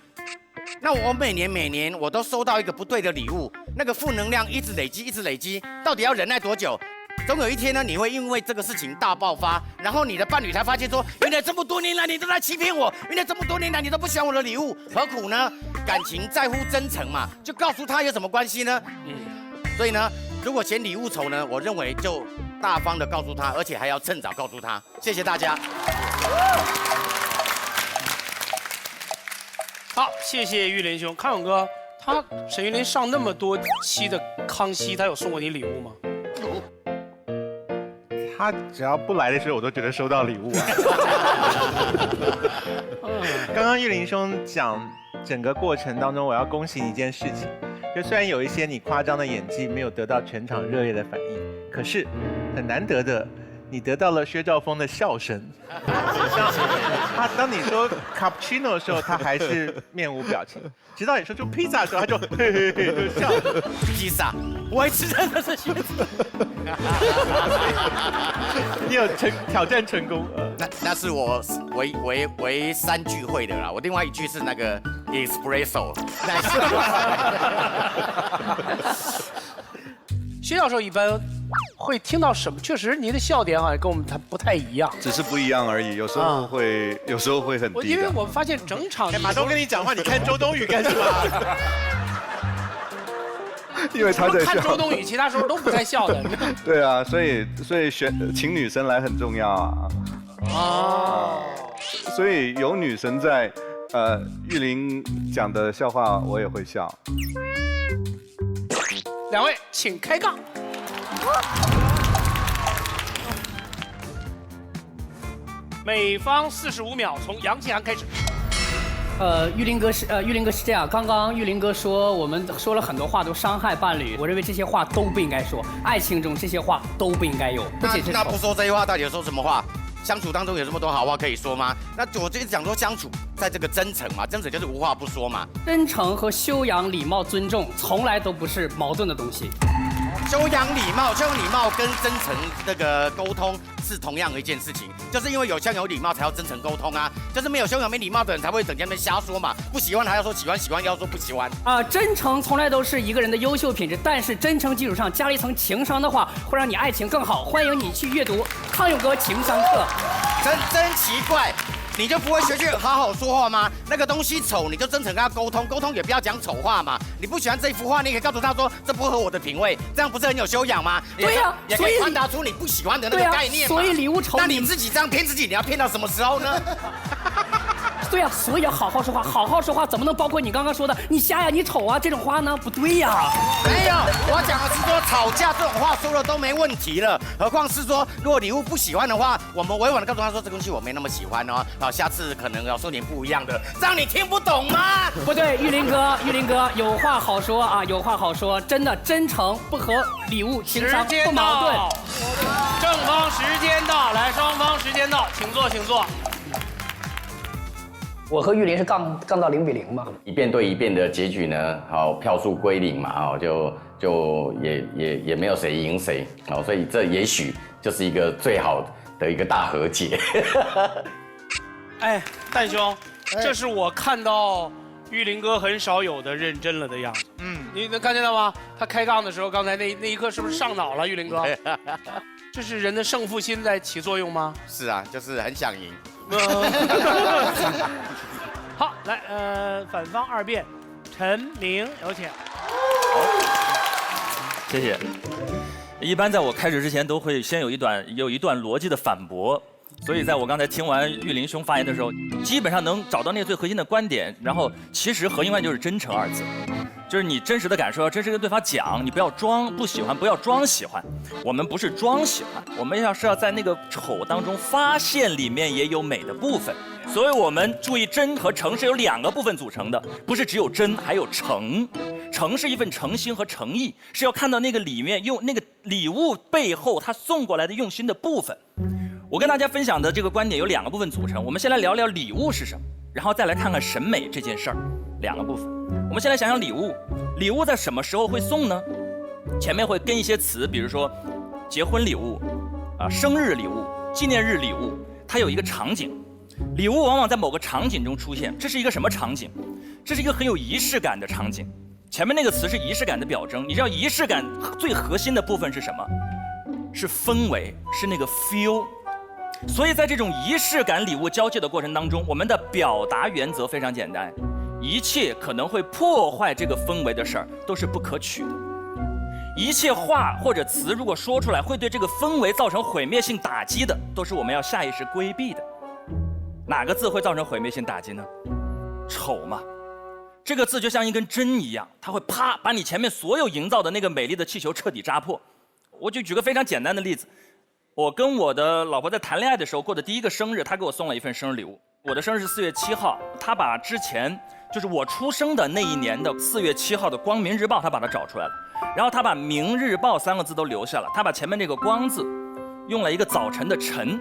那我每年我都收到一个不对的礼物，那个负能量一直累积，到底要忍耐多久？总有一天呢，你会因为这个事情大爆发，然后你的伴侣才发现说，原来这么多年来你都在欺骗我，原来这么多年来你都不喜欢我的礼物，何苦呢？感情在乎真诚嘛，就告诉他有什么关系呢？所以呢，如果嫌礼物丑呢，我认为就大方的告诉他，而且还要趁早告诉他。谢谢大家。好，谢谢玉林兄。康永哥，沈玉琳上那么多期的康熙，他有送过你礼物吗？他只要不来的时候，我都觉得收到礼物啊。刚刚玉林兄讲整个过程当中，我要恭喜你一件事情，就虽然有一些你夸张的演技没有得到全场热烈的反应，可是很难得的，你得到了薛兆丰的笑声。他当你说 cappuccino 的时候，他还是面无表情，直到你说出披萨的时候，他就嘿嘿嘿就笑了。披萨，我也吃真的是靴子。你有挑战成功。那是我唯3句会的啦，我另外1句是那个 espresso。薛教授一般会听到什么？确实，您的笑点好像跟我们不太一样，只是不一样而已。有时候会很低。因为我发现整场马东跟你讲话，你看周冬雨干什么？因为他在笑。看周冬雨，其他时候都不太笑的。对啊，所以请女生来很重要啊。哦。所以有女神在，玉林讲的笑话我也会笑。2位请开杠。每方45秒，从杨庆阳开始。玉林哥是这样，刚刚玉林哥说我们说了很多话都伤害伴侣，我认为这些话都不应该说，爱情中这些话都不应该有，不仅是那不说这些话，到底有说什么话？相处当中有这么多好话可以说吗？那我就一直讲说相处在这个真诚嘛，真诚就是无话不说嘛。真诚和修养、礼貌、尊重从来都不是矛盾的东西。修养礼貌跟真诚这个沟通是同样的一件事情，就是因为有修养有礼貌才要真诚沟通啊，就是没有修养没礼貌的人才会整天在瞎说嘛，不喜欢还要说喜欢，喜欢要说不喜欢。真诚从来都是一个人的优秀品质，但是真诚基础上加了一层情商的话，会让你爱情更好。欢迎你去阅读康永哥情商课。真奇怪。你就不会学好好说话吗？那个东西丑，你就真诚跟他沟通，沟通也不要讲丑话嘛。你不喜欢这一幅画，你可以告诉他说这不合我的品味，这样不是很有修养吗？对呀，也可以传达出你不喜欢的那个概念嘛。所以礼物丑，那你自己这样骗自己，你要骗到什么时候呢？对呀，所以要好好说话，好好说话怎么能包括你刚刚说的你瞎呀、你丑啊这种话呢？不对呀。没有，我讲的是说吵架这种话说了都没问题了，何况是说如果礼物不喜欢的话，我们委婉的告诉他说这东西我没那么喜欢哦，好，下次可能要送点不一样的，这样你听不懂吗？不对，玉林哥有话好说啊，有话好说，真的真诚不和礼物情商不矛盾。正方时间到，来，双方时间到，请坐，请坐。我和玉林是杠到0比0嘛，一辩对一辩的结局呢，好，票数归零嘛，就也没有谁赢谁，好，所以这也许就是一个最好的一个大和解。哎，蛋兄，这是我看到玉林哥很少有的认真了的样子。你能看见到吗？他开杠的时候，刚才那一刻是不是上脑了，玉林哥？这是人的胜负心在起作用吗？是啊，就是很想赢。好，来，反方2辩，陈明有请。谢谢。一般在我开始之前，都会先有一段逻辑的反驳，所以在我刚才听完玉林兄发言的时候，基本上能找到那个最核心的观点。然后，其实核心观点就是真诚2字，就是你真实的感受要真实跟对方讲，你不要装不喜欢，不要装喜欢。我们不是装喜欢，我们要在那个丑当中发现里面也有美的部分。所以我们注意真和诚是由2个部分组成的，不是只有真还有诚。诚是一份诚心和诚意，是要看到那个里面用那个礼物背后他送过来的用心的部分。我跟大家分享的这个观点由2个部分组成，我们先来聊聊礼物是什么，然后再来看看审美这件事儿，2个部分。我们先来想想礼物，礼物在什么时候会送呢？前面会跟一些词，比如说结婚礼物啊、生日礼物、纪念日礼物，它有一个场景。礼物往往在某个场景中出现，这是一个什么场景？这是一个很有仪式感的场景。前面那个词是仪式感的表征，你知道仪式感最核心的部分是什么？是氛围，是那个 feel。所以在这种仪式感礼物交接的过程当中，我们的表达原则非常简单，一切可能会破坏这个氛围的事儿都是不可取的。一切话或者词如果说出来会对这个氛围造成毁灭性打击的，都是我们要下意识规避的。哪个字会造成毁灭性打击呢？丑嘛。这个字就像一根针一样，它会啪把你前面所有营造的那个美丽的气球彻底扎破。我就举个非常简单的例子，我跟我的老婆在谈恋爱的时候过的第一个生日，她给我送了一份生日礼物。我的生日是4月7号，她把之前就是我出生的那一年的4月7号的《光明日报》，她把它找出来了，然后她把《明日报》3个字都留下了，她把前面那个光字用了一个早晨的晨，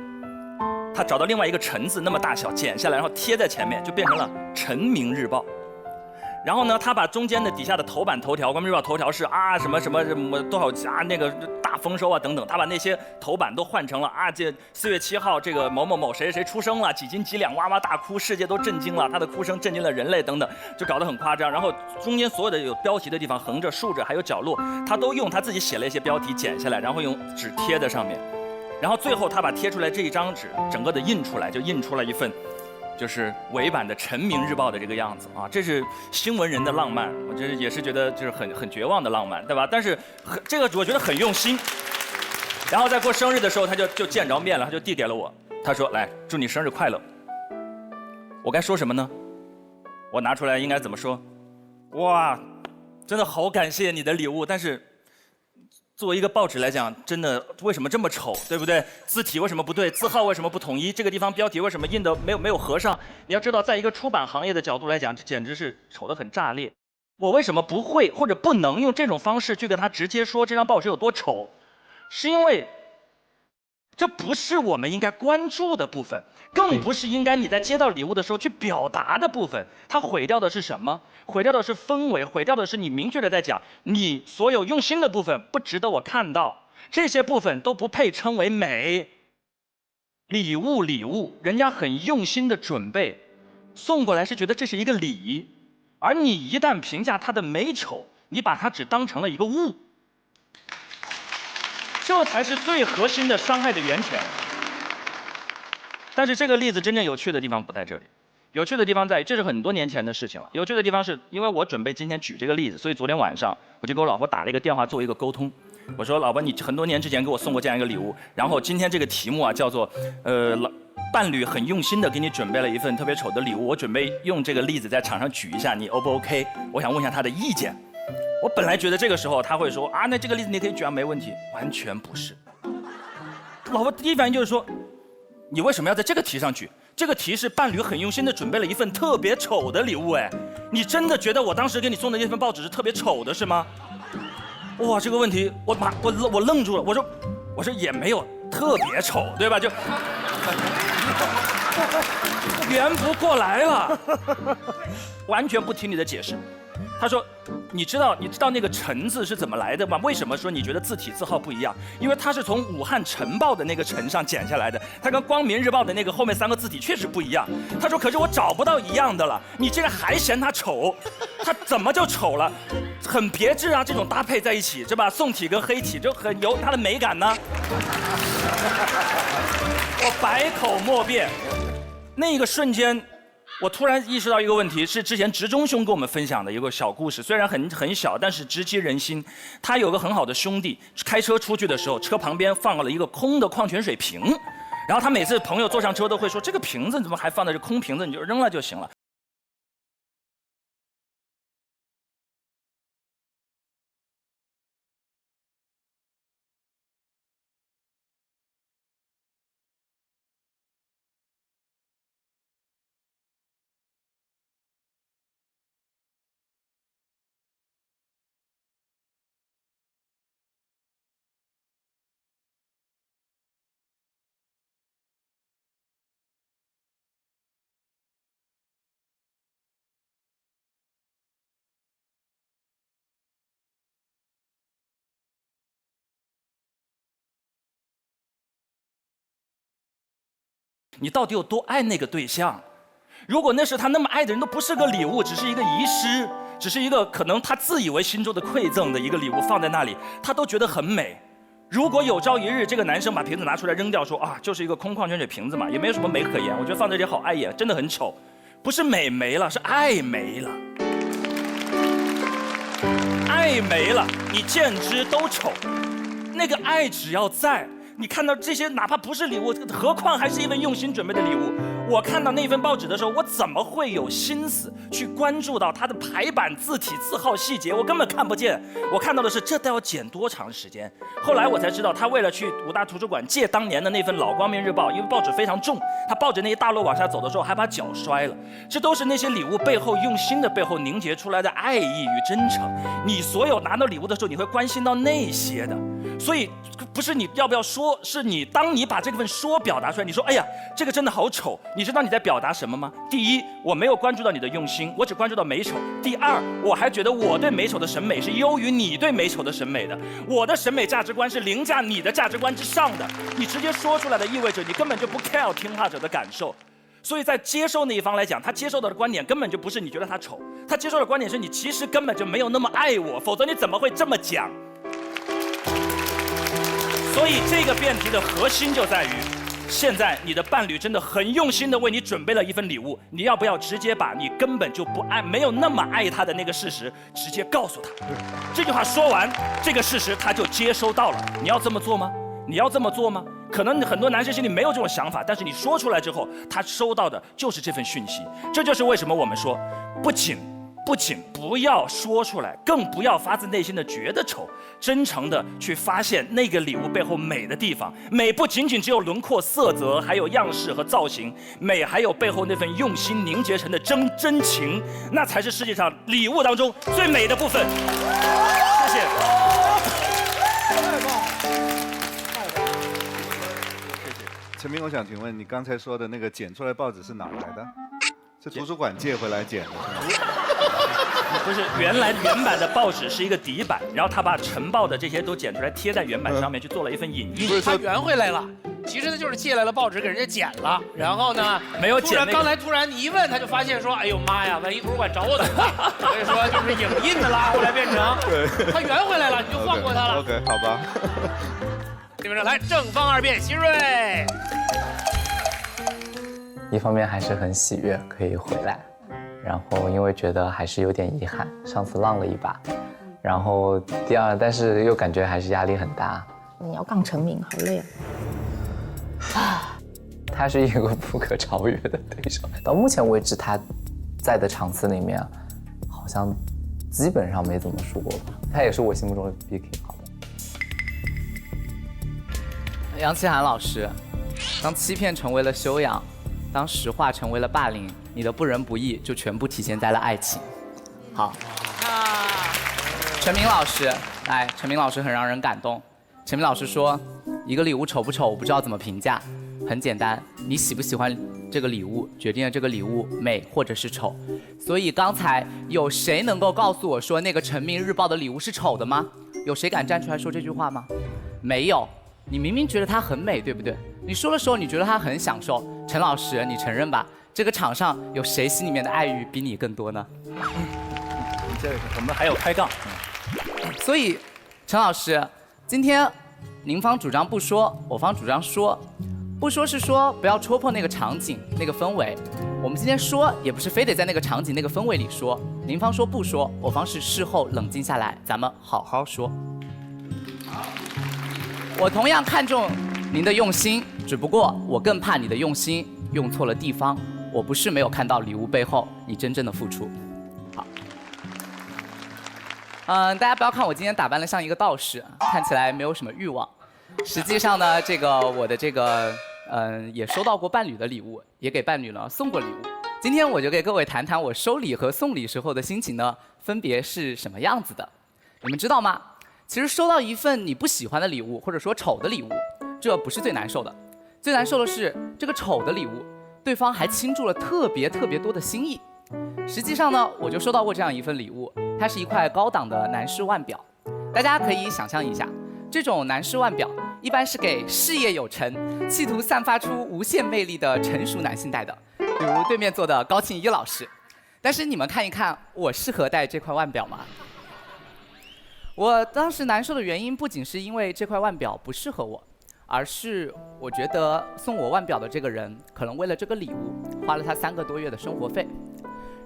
她找到另外一个晨字那么大小剪下来，然后贴在前面，就变成了晨明日报。然后呢，他把中间的底下的头版头条，《光明日报》头条是啊什么什么什么多少啊那个大丰收啊等等，他把那些头版都换成了啊这4月7号这个某某某谁谁出生了，几斤几两，哇哇大哭，世界都震惊了，他的哭声震惊了人类等等，就搞得很夸张。然后中间所有的有标题的地方，横着、竖着还有角落，他都用他自己写了一些标题剪下来，然后用纸贴在上面。然后最后他把贴出来这一张纸整个的印出来，就印出了一份就是伪版的《晨明日报》的这个样子啊，这是新闻人的浪漫，我这也是觉得就是很绝望的浪漫，对吧？但是这个我觉得很用心。然后在过生日的时候，他就见着面了，他就递给了我，他说：“来，祝你生日快乐。”我该说什么呢？我拿出来应该怎么说？哇，真的好感谢你的礼物，但是作为一个报纸来讲，真的为什么这么丑，对不对？字体为什么不对？字号为什么不统一？这个地方标题为什么印的没有合上？你要知道，在一个出版行业的角度来讲，这简直是丑得很炸裂。我为什么不会或者不能用这种方式去跟他直接说这张报纸有多丑？是因为这不是我们应该关注的部分，更不是应该你在接到礼物的时候去表达的部分。它毁掉的是什么？毁掉的是氛围，毁掉的是你明确的在讲，你所有用心的部分不值得我看到，这些部分都不配称为美。礼物，人家很用心的准备，送过来是觉得这是一个礼，而你一旦评价它的美丑，你把它只当成了一个物。这才是最核心的伤害的源泉。但是这个例子真正有趣的地方不在这里，有趣的地方在于这是很多年前的事情了。有趣的地方是因为我准备今天举这个例子，所以昨天晚上我就给我老婆打了一个电话做一个沟通。我说：“老婆，你很多年之前给我送过这样一个礼物，然后今天这个题目啊叫做伴侣很用心的给你准备了一份特别丑的礼物，我准备用这个例子在场上举一下，你 O 不 OK？ 我想问一下他的意见。”我本来觉得这个时候他会说啊，那这个例子你可以举啊，没问题。完全不是。老婆第一反应就是说，你为什么要在这个题上举？这个题是伴侣很用心的准备了一份特别丑的礼物，哎，你真的觉得我当时给你送的那份报纸是特别丑的是吗？哇，这个问题我愣住了，我说也没有特别丑，对吧？就圆不过来了，完全不听你的解释。他说：“你知道那个陈字是怎么来的吗？为什么说你觉得字体字号不一样？因为它是从武汉晨报的那个晨上剪下来的，它跟光明日报的那个后面3个字体确实不一样。”他说：“可是我找不到一样的了，你竟然还嫌它丑，它怎么就丑了？很别致啊，这种搭配在一起，是吧？宋体跟黑体就很有它的美感呢。”我百口莫辩，那个瞬间。我突然意识到一个问题，是之前植中兄跟我们分享的一个小故事，虽然很小，但是直击人心。他有个很好的兄弟，开车出去的时候，车旁边放了一个空的矿泉水瓶，然后他每次朋友坐上车都会说，这个瓶子怎么还放在这空瓶子，你就扔了就行了。你到底有多爱那个对象？如果那是他那么爱的人，都不是个礼物，只是一个遗失，只是一个可能他自以为心中的馈赠的一个礼物放在那里，他都觉得很美。如果有朝一日这个男生把瓶子拿出来扔掉，说啊，就是一个空矿泉水瓶子嘛，也没有什么美可言，我觉得放在这里好碍眼，真的很丑。不是美没了，是爱没了。爱没了，你见之都丑。那个爱只要在，你看到这些哪怕不是礼物，何况还是一份用心准备的礼物。我看到那份报纸的时候，我怎么会有心思去关注到它的排版、字体、字号细节？我根本看不见。我看到的是这都要剪多长时间。后来我才知道，他为了去武大图书馆借当年的那份老光明日报，因为报纸非常重，他抱着那些大摞往下走的时候还把脚摔了。这都是那些礼物背后用心的背后凝结出来的爱意与真诚。你所有拿到礼物的时候，你会关心到那些的。所以不是你要不要说，是你当你把这份说表达出来，你说哎呀，这个真的好丑。你知道你在表达什么吗？第一，我没有关注到你的用心，我只关注到美丑。第二，我还觉得我对美丑的审美是优于你对美丑的审美的，我的审美价值观是凌驾你的价值观之上的。你直接说出来的意味着你根本就不 care 听话者的感受。所以在接受那一方来讲，他接受到的观点根本就不是你觉得他丑，他接受的观点是你其实根本就没有那么爱我，否则你怎么会这么讲？所以这个辩题的核心就在于，现在你的伴侣真的很用心的为你准备了一份礼物，你要不要直接把你根本就不爱、没有那么爱他的那个事实直接告诉他？这句话说完，这个事实他就接收到了。你要这么做吗？你要这么做吗？可能很多男生心里没有这种想法，但是你说出来之后，他收到的就是这份讯息。这就是为什么我们说，不仅不要说出来，更不要发自内心的觉得丑，真诚的去发现那个礼物背后美的地方。美不仅仅只有轮廓、色泽，还有样式和造型，美还有背后那份用心凝结成的真情，那才是世界上礼物当中最美的部分。谢谢。陈明，我想请问你刚才说的那个剪出来报纸是哪来的？是图书馆借回来剪的是吗？不是，原来原版的报纸是一个底版，然后他把晨报的这些都剪出来贴在原版上面去做了一份影印。他圆回来了，其实他就是借来了报纸给人家剪了，然后呢没有剪、那个。刚才突然你一问，他就发现说，哎呦妈呀，万一图书馆找我怎么办？所以说就是影印的拉过来变成，他圆回来了，你就放过他了。OK， 好吧。这边来正方二辩，希瑞。一方面还是很喜悦可以回来，然后因为觉得还是有点遗憾，上次浪了一把，然后第二，但是又感觉还是压力很大。你要杠陈明，好累啊！他是一个不可超越的对手，到目前为止他在的场次里面，好像基本上没怎么输过吧。他也是我心目中的 PK 好的。杨奇涵老师，当欺骗成为了修养，当实话成为了霸凌，你的不仁不义就全部体现在了爱情。好，陈明老师，来，陈明老师很让人感动。陈明老师说，一个礼物丑不丑，我不知道怎么评价。很简单，你喜不喜欢这个礼物，决定了这个礼物美或者是丑。所以刚才有谁能够告诉我说那个《人民日报》的礼物是丑的吗？有谁敢站出来说这句话吗？没有。你明明觉得它很美，对不对？你说的时候你觉得他很享受。陈老师，你承认吧？这个场上有谁心里面的爱欲比你更多呢？这我们还有开杠。所以，陈老师，今天您方主张不说，我方主张说。不说是说不要戳破那个场景、那个氛围。我们今天说也不是非得在那个场景、那个氛围里说。您方说不说，我方是事后冷静下来，咱们好好说。我同样看重您的用心，只不过我更怕你的用心用错了地方。我不是没有看到礼物背后你真正的付出。好，大家不要看我今天打扮得像一个道士，看起来没有什么欲望。实际上呢，我的也收到过伴侣的礼物，也给伴侣呢送过礼物。今天我就给各位谈谈我收礼和送礼时候的心情呢，分别是什么样子的。你们知道吗？其实收到一份你不喜欢的礼物，或者说丑的礼物，这不是最难受的。最难受的是这个丑的礼物，对方还倾注了特别多的心意。实际上呢，我就收到过这样一份礼物，它是一块高档的男士腕表。大家可以想象一下，这种男士腕表一般是给事业有成、企图散发出无限魅力的成熟男性戴的，比如对面坐的高庆一老师。但是你们看一看，我适合戴这块腕表吗？我当时难受的原因不仅是因为这块腕表不适合我，而是我觉得送我腕表的这个人可能为了这个礼物花了他3个多月的生活费。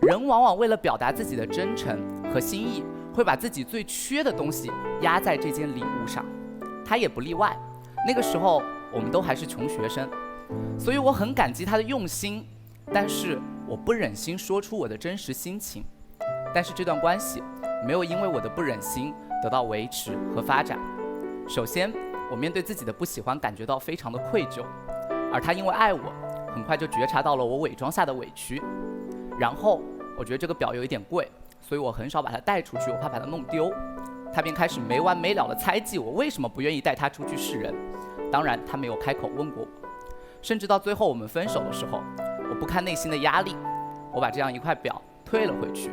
人往往为了表达自己的真诚和心意，会把自己最缺的东西压在这件礼物上，他也不例外。那个时候我们都还是穷学生，所以我很感激他的用心，但是我不忍心说出我的真实心情。但是这段关系没有因为我的不忍心得到维持和发展。首先，我面对自己的不喜欢感觉到非常的愧疚，而他因为爱我，很快就觉察到了我伪装下的委屈。然后我觉得这个表有一点贵，所以我很少把它带出去，我怕把它弄丢。他便开始没完没了的猜忌我为什么不愿意带他出去示人。当然他没有开口问过我，甚至到最后我们分手的时候，我不堪内心的压力，我把这样一块表退了回去。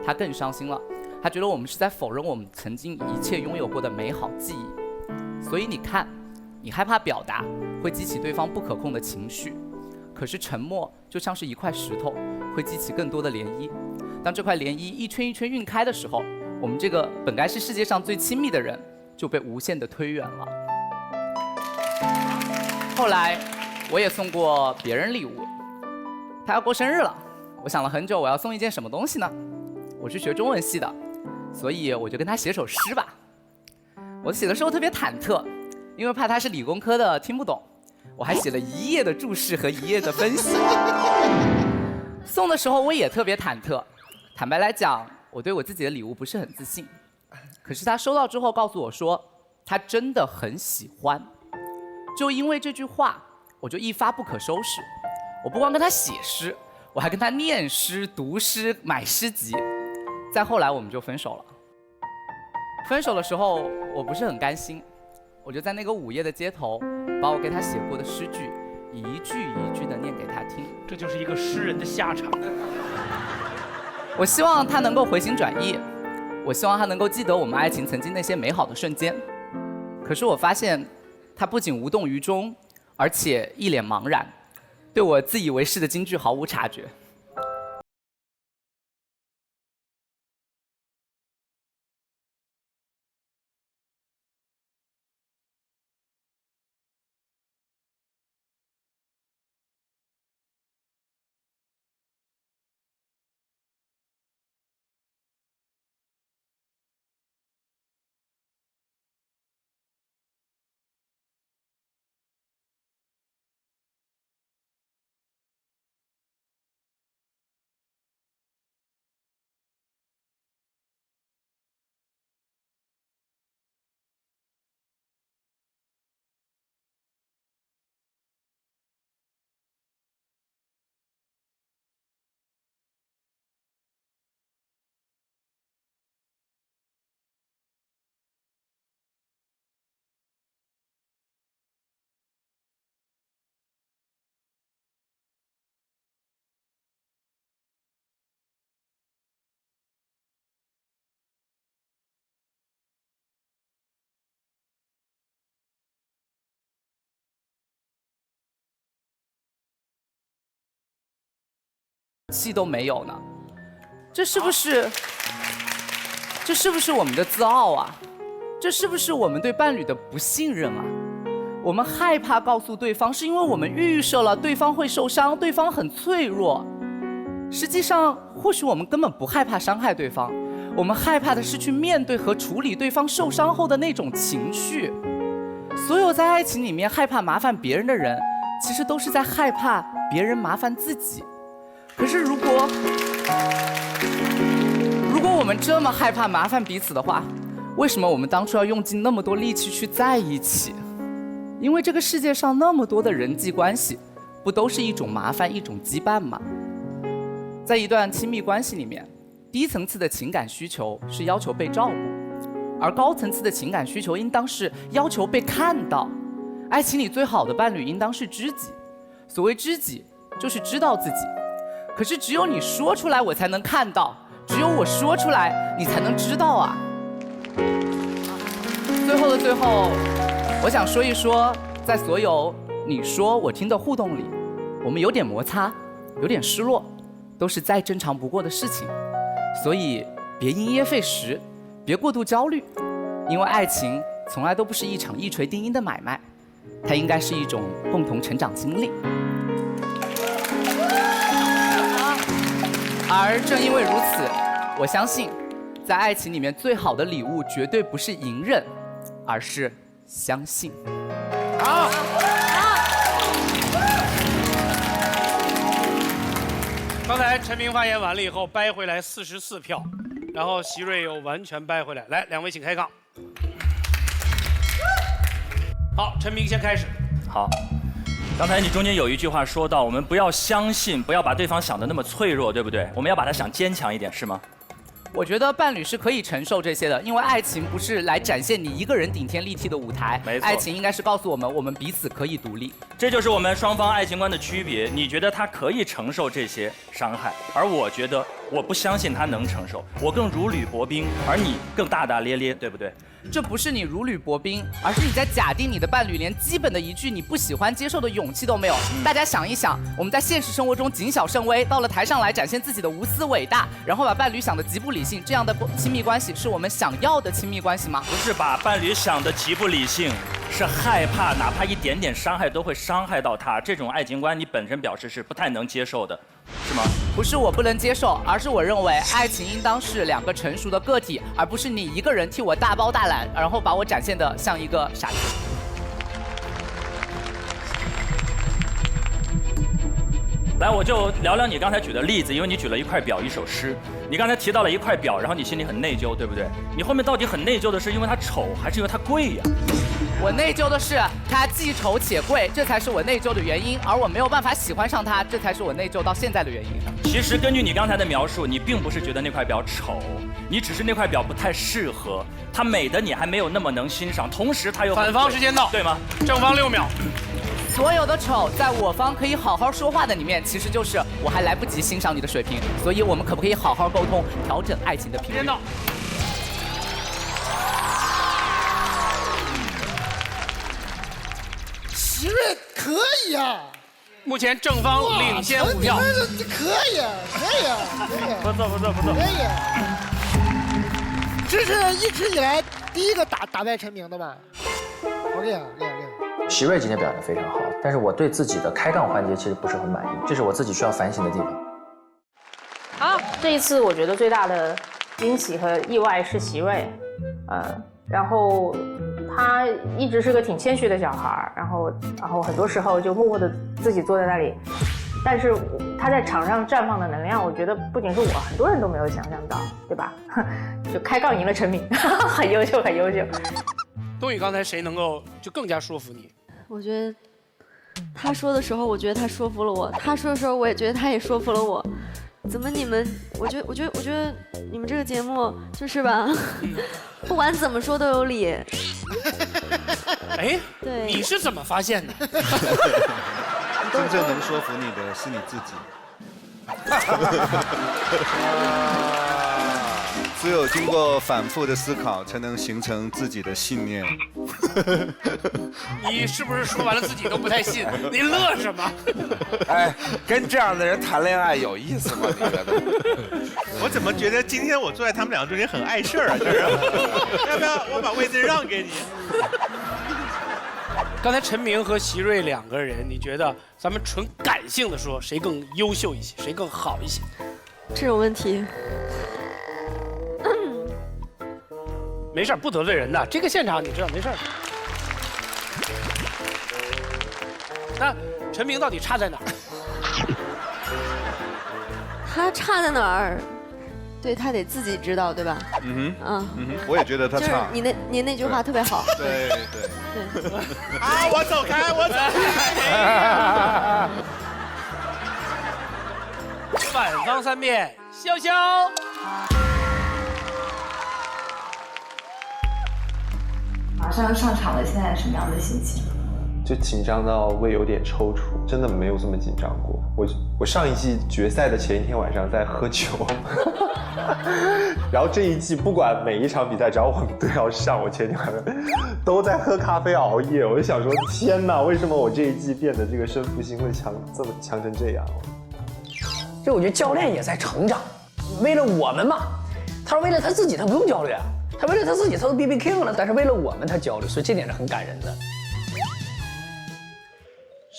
他更伤心了，他觉得我们是在否认我们曾经一切拥有过的美好记忆。所以你看，你害怕表达会激起对方不可控的情绪，可是沉默就像是一块石头，会激起更多的涟漪。当这块涟漪一圈一圈晕开的时候，我们这个本该是世界上最亲密的人就被无限的推远了。后来我也送过别人礼物，他要过生日了，我想了很久，我要送一件什么东西呢？我是学中文系的，所以我就跟他写首诗吧。我写的时候特别忐忑，因为怕他是理工科的听不懂，我还写了1页的注释和1页的分析。送的时候我也特别忐忑，坦白来讲，我对我自己的礼物不是很自信。可是他收到之后告诉我说，他真的很喜欢。就因为这句话，我就一发不可收拾。我不光跟他写诗，我还跟他念诗、读诗、买诗集。再后来我们就分手了。分手的时候我不是很甘心，我就在那个午夜的街头，把我给他写过的诗句一句一句的念给他听。这就是一个诗人的下场。我希望他能够回心转意，我希望他能够记得我们爱情曾经那些美好的瞬间。可是我发现他不仅无动于衷，而且一脸茫然，对我自以为是的金句毫无察觉。气都没有呢，这是不是我们的自傲啊？这是不是我们对伴侣的不信任啊？我们害怕告诉对方，是因为我们预设了对方会受伤，对方很脆弱。实际上，或许我们根本不害怕伤害对方，我们害怕的是去面对和处理对方受伤后的那种情绪。所有在爱情里面害怕麻烦别人的人，其实都是在害怕别人麻烦自己。可是如果我们这么害怕麻烦彼此的话，为什么我们当初要用尽那么多力气去在一起？因为这个世界上那么多的人际关系，不都是一种麻烦、一种羁绊吗？在一段亲密关系里面，低层次的情感需求是要求被照顾，而高层次的情感需求应当是要求被看到。爱情里最好的伴侣应当是知己，所谓知己，就是知道自己。可是只有你说出来，我才能看到；只有我说出来，你才能知道啊。最后的最后，我想说一说，在所有你说我听的互动里，我们有点摩擦，有点失落，都是再正常不过的事情。所以别因噎废食，别过度焦虑，因为爱情从来都不是一场一锤定音的买卖，它应该是一种共同成长经历。而正因为如此，我相信，在爱情里面最好的礼物绝对不是隐忍，而是相信。好。刚才陈明发言完了以后，掰回来44票，然后席瑞又完全掰回来。来，两位请开杠。好，陈明先开始。好，刚才你中间有一句话说到，我们不要相信，不要把对方想得那么脆弱，对不对？我们要把他想坚强一点，是吗？我觉得伴侣是可以承受这些的，因为爱情不是来展现你一个人顶天立地的舞台，没错，爱情应该是告诉我们，我们彼此可以独立。这就是我们双方爱情观的区别。你觉得他可以承受这些伤害，而我觉得我不相信他能承受，我更如履薄冰，而你更大大咧咧，对不对？这不是你如履薄冰，而是你在假定你的伴侣连基本的一句你不喜欢接受的勇气都没有。大家想一想，我们在现实生活中谨小慎微，到了台上来展现自己的无私伟大，然后把伴侣想得极不理性，这样的亲密关系是我们想要的亲密关系吗？不是把伴侣想得极不理性，是害怕哪怕一点点伤害都会伤害到他。这种爱情观你本身表示是不太能接受的，是吗？不是我不能接受，而是我认为爱情应当是两个成熟的个体，而不是你一个人替我大包大揽，然后把我展现得像一个傻子。来，我就聊聊你刚才举的例子，因为你举了一块表，一首诗。你刚才提到了一块表，然后你心里很内疚，对不对？你后面到底很内疚的是因为它丑，还是因为它贵呀？我内疚的是它既丑且贵，这才是我内疚的原因，而我没有办法喜欢上它，这才是我内疚到现在的原因。其实根据你刚才的描述，你并不是觉得那块表丑，你只是那块表不太适合，它美的你还没有那么能欣赏，同时它又反方时间到，对吗？正方6秒。所有的丑，在我方可以好好说话的里面，其实就是我还来不及欣赏你的水平，所以我们可不可以好好沟通，调整爱情的频率？席瑞可以啊，目前正方领先5票。这可以，可以，可以。不错，不错，不错。可以。这是一直以来第一个打败陈明的吧？我厉害，厉害，厉害。席瑞今天表现得非常好，但是我对自己的开杠环节其实不是很满意，这是我自己需要反省的地方。好，这一次我觉得最大的惊喜和意外是席瑞，然后他一直是个挺谦虚的小孩，然后很多时候就默默的自己坐在那里，但是他在场上绽放的能量，我觉得不仅是我，很多人都没有想象到，对吧？就开杠赢了陈明，很优秀，很优秀。冬雨刚才谁能够就更加说服你？我觉得他说的时候，我觉得他说服了我；他说的时候，我也觉得他也说服了我。怎么你们？我觉得你们这个节目就是吧，不管怎么说都有理。哎，对，你是怎么发现的？真正能说服你的是你自己。只有经过反复的思考，才能形成自己的信念。你是不是说完了自己都不太信？你乐什么？哎，跟这样的人谈恋爱有意思吗？你觉得？我怎么觉得今天我坐在他们俩中间很碍事儿啊？就是要不要我把位置让给你？刚才陈明和席瑞两个人，你觉得咱们纯感性的说，谁更优秀一些，谁更好一些？这种问题。没事，不得罪人的。这个现场你知道，没事。那陈明到底差在哪儿？他差在哪儿？对他得自己知道，对吧？我也觉得他差。就是你那句话特别好。对。啊！我走开，我走开。反方3辩，潇潇。马上要上场了，现在什么样的心情？就紧张到胃有点抽搐，真的没有这么紧张过。我上一季决赛的前一天晚上在喝酒，然后这一季不管每一场比赛，只要我们队要上，我前一天晚上都在喝咖啡熬夜。我就想说，天哪，为什么我这一季变得这个胜负心会强成这样？就我觉得教练也在成长，为了我们嘛，他说为了他自己他不用焦虑啊，他为了他自己他都 BB King 了，但是为了我们他焦虑，所以这点是很感人的。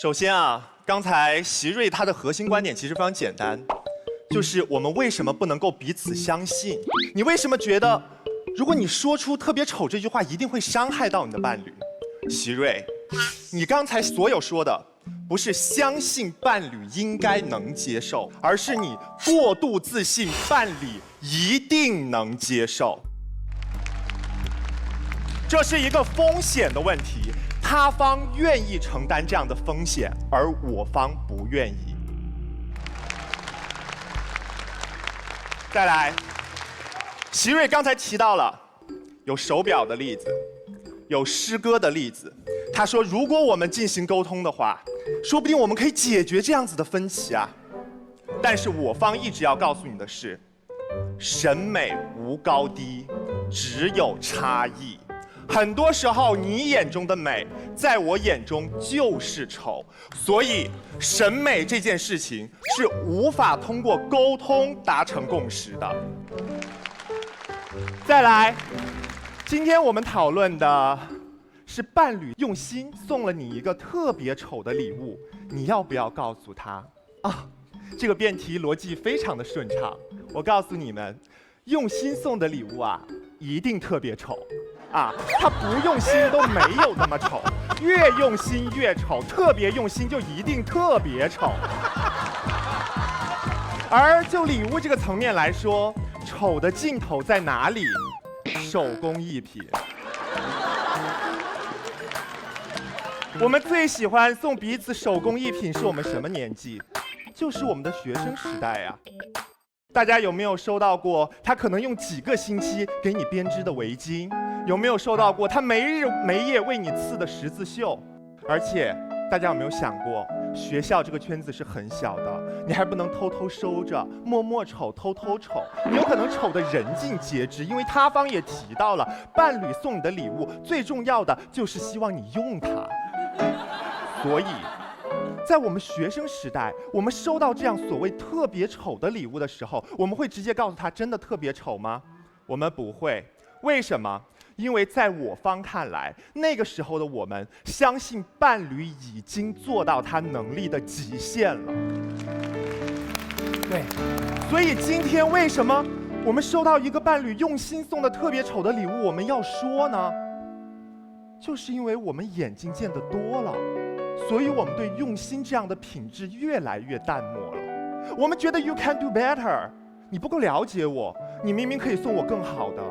首先啊，刚才席瑞他的核心观点其实非常简单，就是我们为什么不能够彼此相信？你为什么觉得，如果你说出特别丑这句话，一定会伤害到你的伴侣？席瑞，你刚才所有说的，不是相信伴侣应该能接受，而是你过度自信伴侣一定能接受。这是一个风险的问题，他方愿意承担这样的风险，而我方不愿意。再来，席瑞刚才提到了有手表的例子，有诗歌的例子。他说，如果我们进行沟通的话，说不定我们可以解决这样子的分歧啊。但是我方一直要告诉你的是，审美无高低，只有差异。很多时候，你眼中的美，在我眼中就是丑，所以审美这件事情是无法通过沟通达成共识的。再来，今天我们讨论的是伴侣用心送了你一个特别丑的礼物，你要不要告诉他啊？这个辩题逻辑非常的顺畅。我告诉你们，用心送的礼物啊，一定特别丑。啊，他不用心都没有那么丑，越用心越丑，特别用心就一定特别丑。而就礼物这个层面来说，丑的尽头在哪里？手工艺品。我们最喜欢送彼此手工艺品，是我们什么年纪？就是我们的学生时代呀。大家有没有收到过他可能用几个星期给你编织的围巾？有没有收到过他没日没夜为你刺的十字绣？而且大家有没有想过，学校这个圈子是很小的，你还不能偷偷收着，默默丑，偷偷丑，你有可能丑得人尽皆知。因为他方也提到了，伴侣送你的礼物最重要的就是希望你用它。所以在我们学生时代，我们收到这样所谓特别丑的礼物的时候，我们会直接告诉他真的特别丑吗？我们不会。为什么？因为在我方看来，那个时候的我们相信伴侣已经做到他能力的极限了。对，所以今天为什么我们收到一个伴侣用心送的特别丑的礼物，我们要说呢？就是因为我们眼睛见得多了，所以我们对用心这样的品质越来越淡漠了。我们觉得 you can do better， 你不够了解我，你明明可以送我更好的。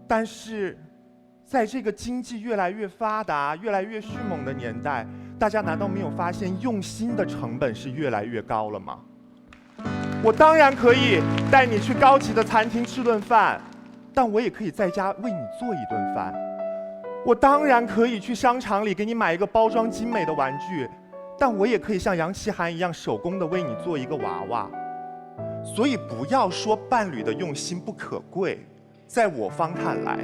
但是，在这个经济越来越发达、越来越迅猛的年代，大家难道没有发现用心的成本是越来越高了吗？我当然可以带你去高级的餐厅吃顿饭，但我也可以在家为你做一顿饭。我当然可以去商场里给你买一个包装精美的玩具，但我也可以像杨奇涵一样手工的为你做一个娃娃。所以不要说伴侣的用心不可贵。在我方看来，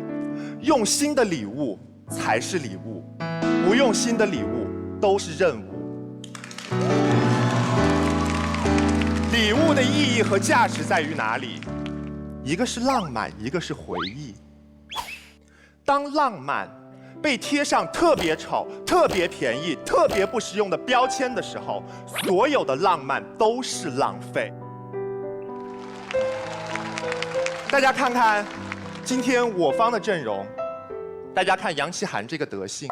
用心的礼物才是礼物，不用心的礼物都是任务。礼物的意义和价值在于哪里？一个是浪漫，一个是回忆。当浪漫被贴上特别丑、特别便宜、特别不实用的标签的时候，所有的浪漫都是浪费。大家看看今天我方的阵容，大家看杨奇涵这个德性，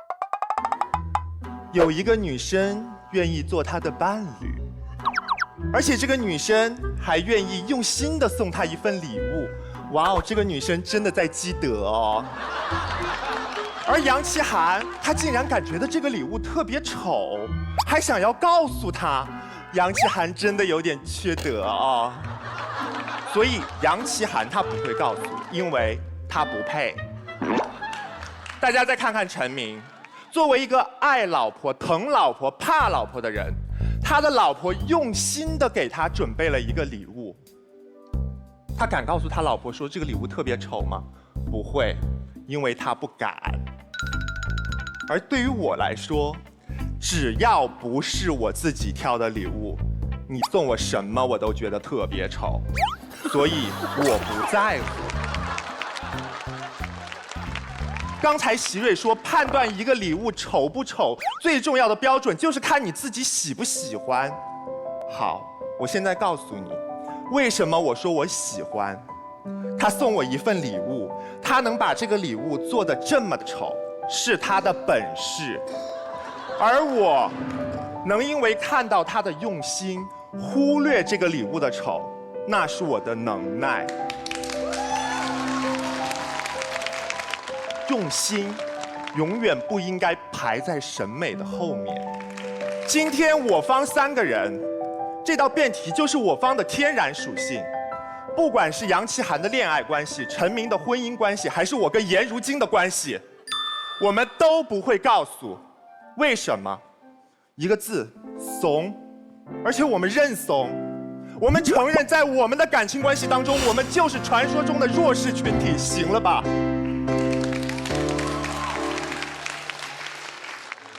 有一个女生愿意做他的伴侣，而且这个女生还愿意用心的送他一份礼物。哇哦，这个女生真的在积德哦。而杨奇涵，她竟然感觉到这个礼物特别丑，还想要告诉他，杨奇涵真的有点缺德哦。所以杨奇涵她不会告诉你，因为她不配。大家再看看陈明，作为一个爱老婆、疼老婆、怕老婆的人，他的老婆用心的给他准备了一个礼物。他敢告诉他老婆说这个礼物特别丑吗？不会，因为他不敢。而对于我来说，只要不是我自己挑的礼物，你送我什么我都觉得特别丑，所以我不在乎。刚才席瑞说，判断一个礼物丑不丑，最重要的标准就是看你自己喜不喜欢。好，我现在告诉你，为什么我说我喜欢。他送我一份礼物，他能把这个礼物做得这么丑，是他的本事。而我能因为看到他的用心，忽略这个礼物的丑，那是我的能耐。用心永远不应该排在审美的后面。今天我方3个人，这道辩题就是我方的天然属性。不管是杨奇涵的恋爱关系、陈明的婚姻关系，还是我跟颜如晶的关系，我们都不会告诉。为什么？一个字，怂。而且我们认怂，我们承认在我们的感情关系当中，我们就是传说中的弱势群体，行了吧？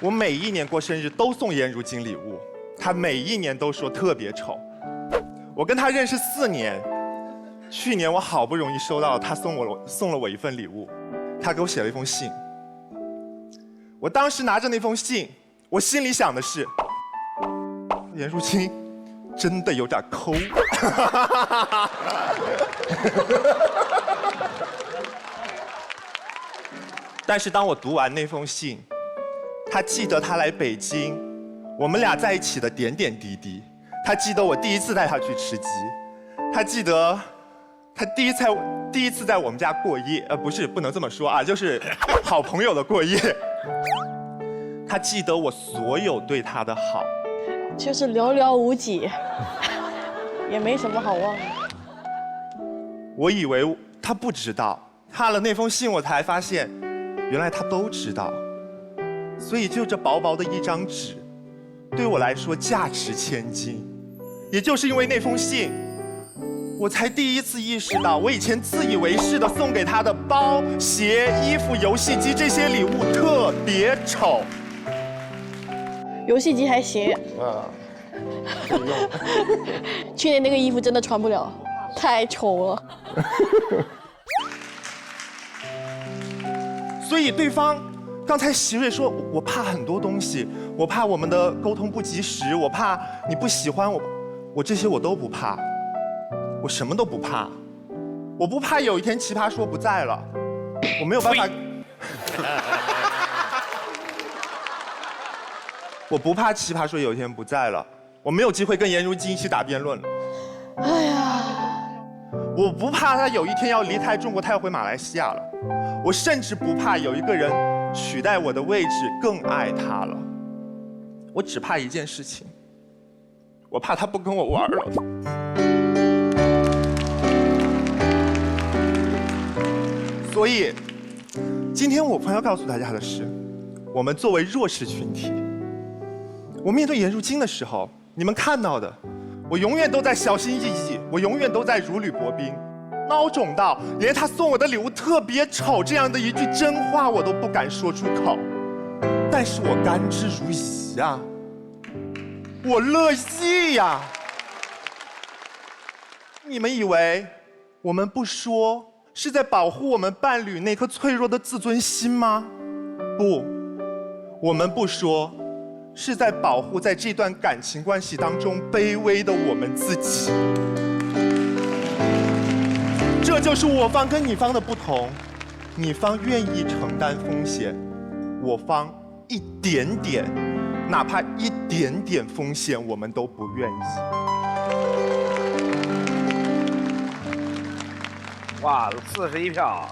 我每一年过生日都送颜如晶礼物，她每一年都说特别丑。我跟她认识4年，去年我好不容易收到她送了我一份礼物，她给我写了一封信。我当时拿着那封信，我心里想的是，颜如晶真的有点抠。但是当我读完那封信，他记得他来北京，我们俩在一起的点点滴滴。他记得我第一次带他去吃鸡，他记得他第一次在我们家过夜，不能这么说啊，就是好朋友的过夜。他记得我所有对他的好，就是寥寥无几，也没什么好忘的。我以为他不知道，看了那封信我才发现，原来他都知道。所以就这薄薄的一张纸，对我来说价值千金。也就是因为那封信，我才第一次意识到，我以前自以为是的送给他的包、鞋、衣服、游戏机这些礼物特别丑。游戏机还行，去年那个衣服真的穿不了，太丑了。所以对方刚才席瑞说，我怕很多东西，我怕我们的沟通不及时，我怕你不喜欢我这些我都不怕，我什么都不怕，我不怕有一天奇葩说不在了，我没有办法，我不怕奇葩说有一天不在了，我没有机会跟颜如晶一起打辩论了。哎呀，我不怕他有一天要离开中国，他要回马来西亚了，我甚至不怕有一个人取代我的位置更爱他了，我只怕一件事情，我怕他不跟我玩了。所以，今天我朋友告诉大家的是，我们作为弱势群体，我面对颜如晶的时候，你们看到的，我永远都在小心翼翼，我永远都在如履薄冰。孬种到连他送我的礼物特别丑这样的一句真话我都不敢说出口，但是我甘之如饴呀，我乐意呀。你们以为我们不说是在保护我们伴侣那颗脆弱的自尊心吗？不，我们不说是在保护在这段感情关系当中卑微的我们自己。这就是我方跟你方的不同，你方愿意承担风险，我方一点点，哪怕一点点风险我们都不愿意。哇，41票。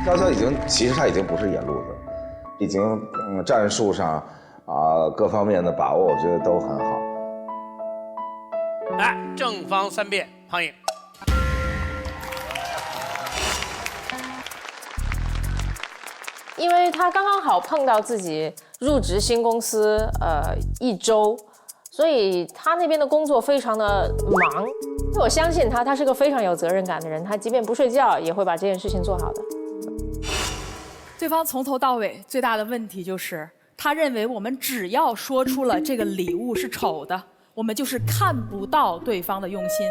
潇潇其实他已经不是野路子，已经战术上各方面的把握，我觉得都很好。来，正方3辩，庞颖。因为他刚刚好碰到自己入职新公司1周，所以他那边的工作非常的忙。我相信他是个非常有责任感的人，他即便不睡觉也会把这件事情做好的。对方从头到尾最大的问题就是，他认为我们只要说出了这个礼物是丑的，我们就是看不到对方的用心，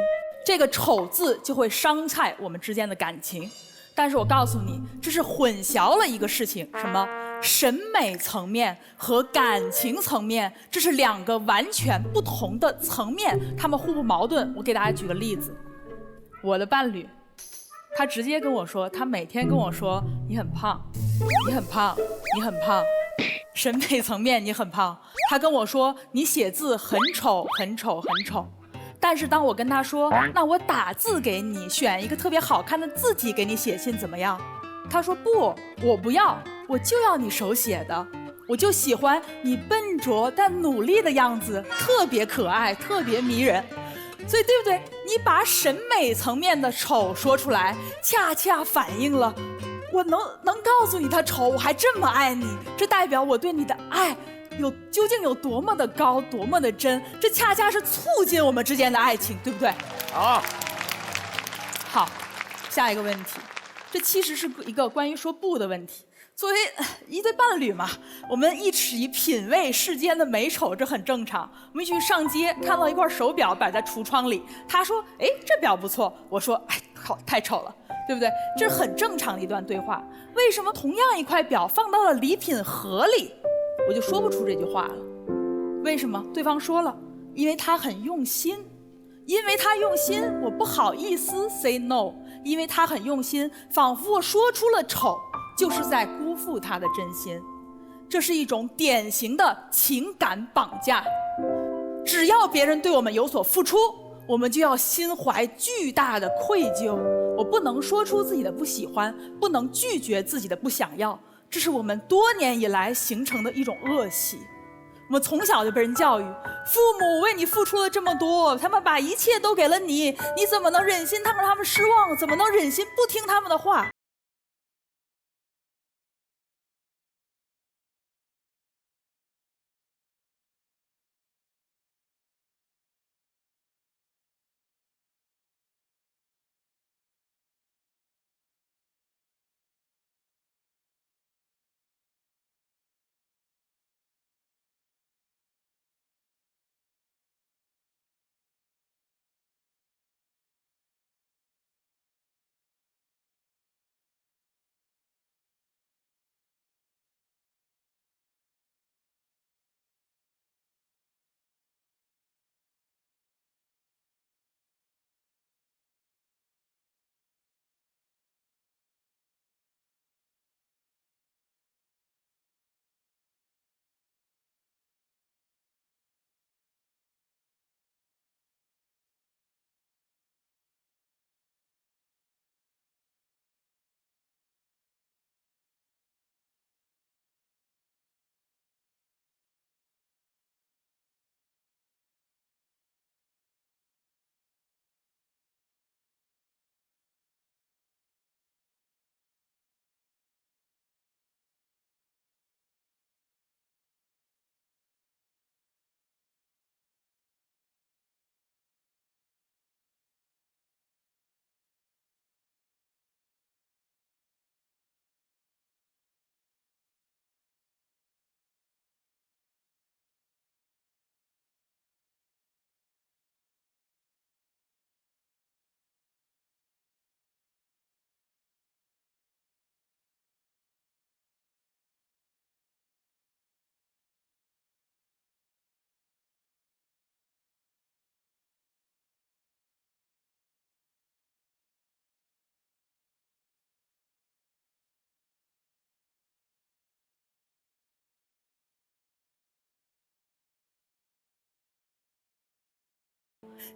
这个丑字就会伤害我们之间的感情。但是我告诉你，这是混淆了一个事情，什么？审美层面和感情层面，这是2个完全不同的层面，他们互不矛盾。我给大家举个例子，我的伴侣，他直接跟我说，他每天跟我说你很胖，你很胖，你很胖，审美层面你很胖。他跟我说你写字很丑，很丑，很丑。但是当我跟他说，那我打字给你，选一个特别好看的字体给你写信怎么样？他说不，我不要，我就要你手写的，我就喜欢你笨拙但努力的样子，特别可爱，特别迷人。所以对不对？你把审美层面的丑说出来，恰恰反映了我能告诉你他丑，我还这么爱你，这代表我对你的爱究竟有多么的高，多么的真，这恰恰是促进我们之间的爱情，对不对？好，下一个问题，这其实是一个关于说不的问题。作为一对伴侣嘛，我们一起品味世间的美丑，这很正常。我们一起上街，看到一块手表摆在橱窗里，他说：“哎，这表不错。”我说：“哎，好，太丑了，对不对？”这是很正常的一段对话。为什么同样一块表放到了礼品盒里，我就说不出这句话了？为什么？对方说了，因为他很用心，因为他用心，我不好意思 say no， 因为他很用心，仿佛我说出了丑，就是在辜负他的真心。这是一种典型的情感绑架。只要别人对我们有所付出，我们就要心怀巨大的愧疚。我不能说出自己的不喜欢，不能拒绝自己的不想要，这是我们多年以来形成的一种恶习。我们从小就被人教育，父母为你付出了这么多，他们把一切都给了你，你怎么能忍心让他们失望？怎么能忍心不听他们的话？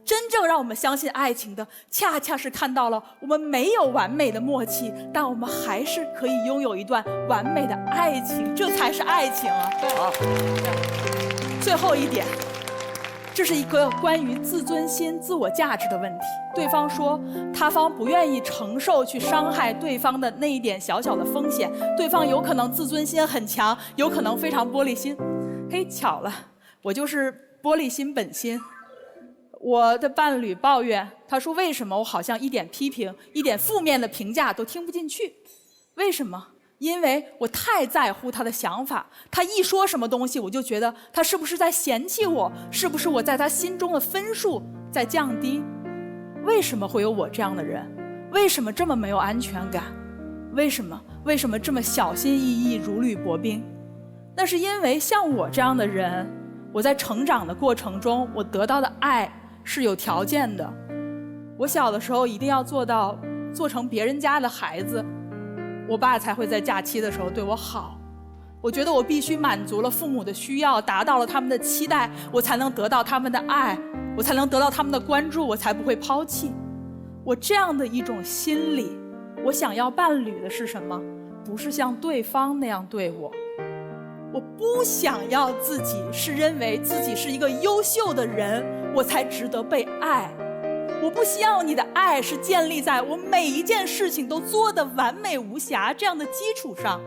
真正让我们相信爱情的，恰恰是看到了我们没有完美的默契，但我们还是可以拥有一段完美的爱情，这才是爱情啊！好，最后一点，这是一个关于自尊心、自我价值的问题。对方说他方不愿意承受去伤害对方的那一点小小的风险，对方有可能自尊心很强，有可能非常玻璃心。嘿，巧了，我就是玻璃心本心。我的伴侣抱怨，他说为什么我好像一点批评、一点负面的评价都听不进去？为什么？因为我太在乎他的想法，他一说什么东西，我就觉得他是不是在嫌弃我，是不是我在他心中的分数在降低？为什么会有我这样的人？为什么这么没有安全感？为什么这么小心翼翼、如履薄冰？那是因为像我这样的人，我在成长的过程中，我得到的爱是有条件的。我小的时候一定要做成别人家的孩子，我爸才会在假期的时候对我好。我觉得我必须满足了父母的需要，达到了他们的期待，我才能得到他们的爱，我才能得到他们的关注，我才不会抛弃。我这样的一种心理，我想要伴侣的是什么？不是像对方那样对我。我不想要自己是认为自己是一个优秀的人，我才值得被爱。我不希望你的爱是建立在我每一件事情都做得完美无瑕这样的基础上。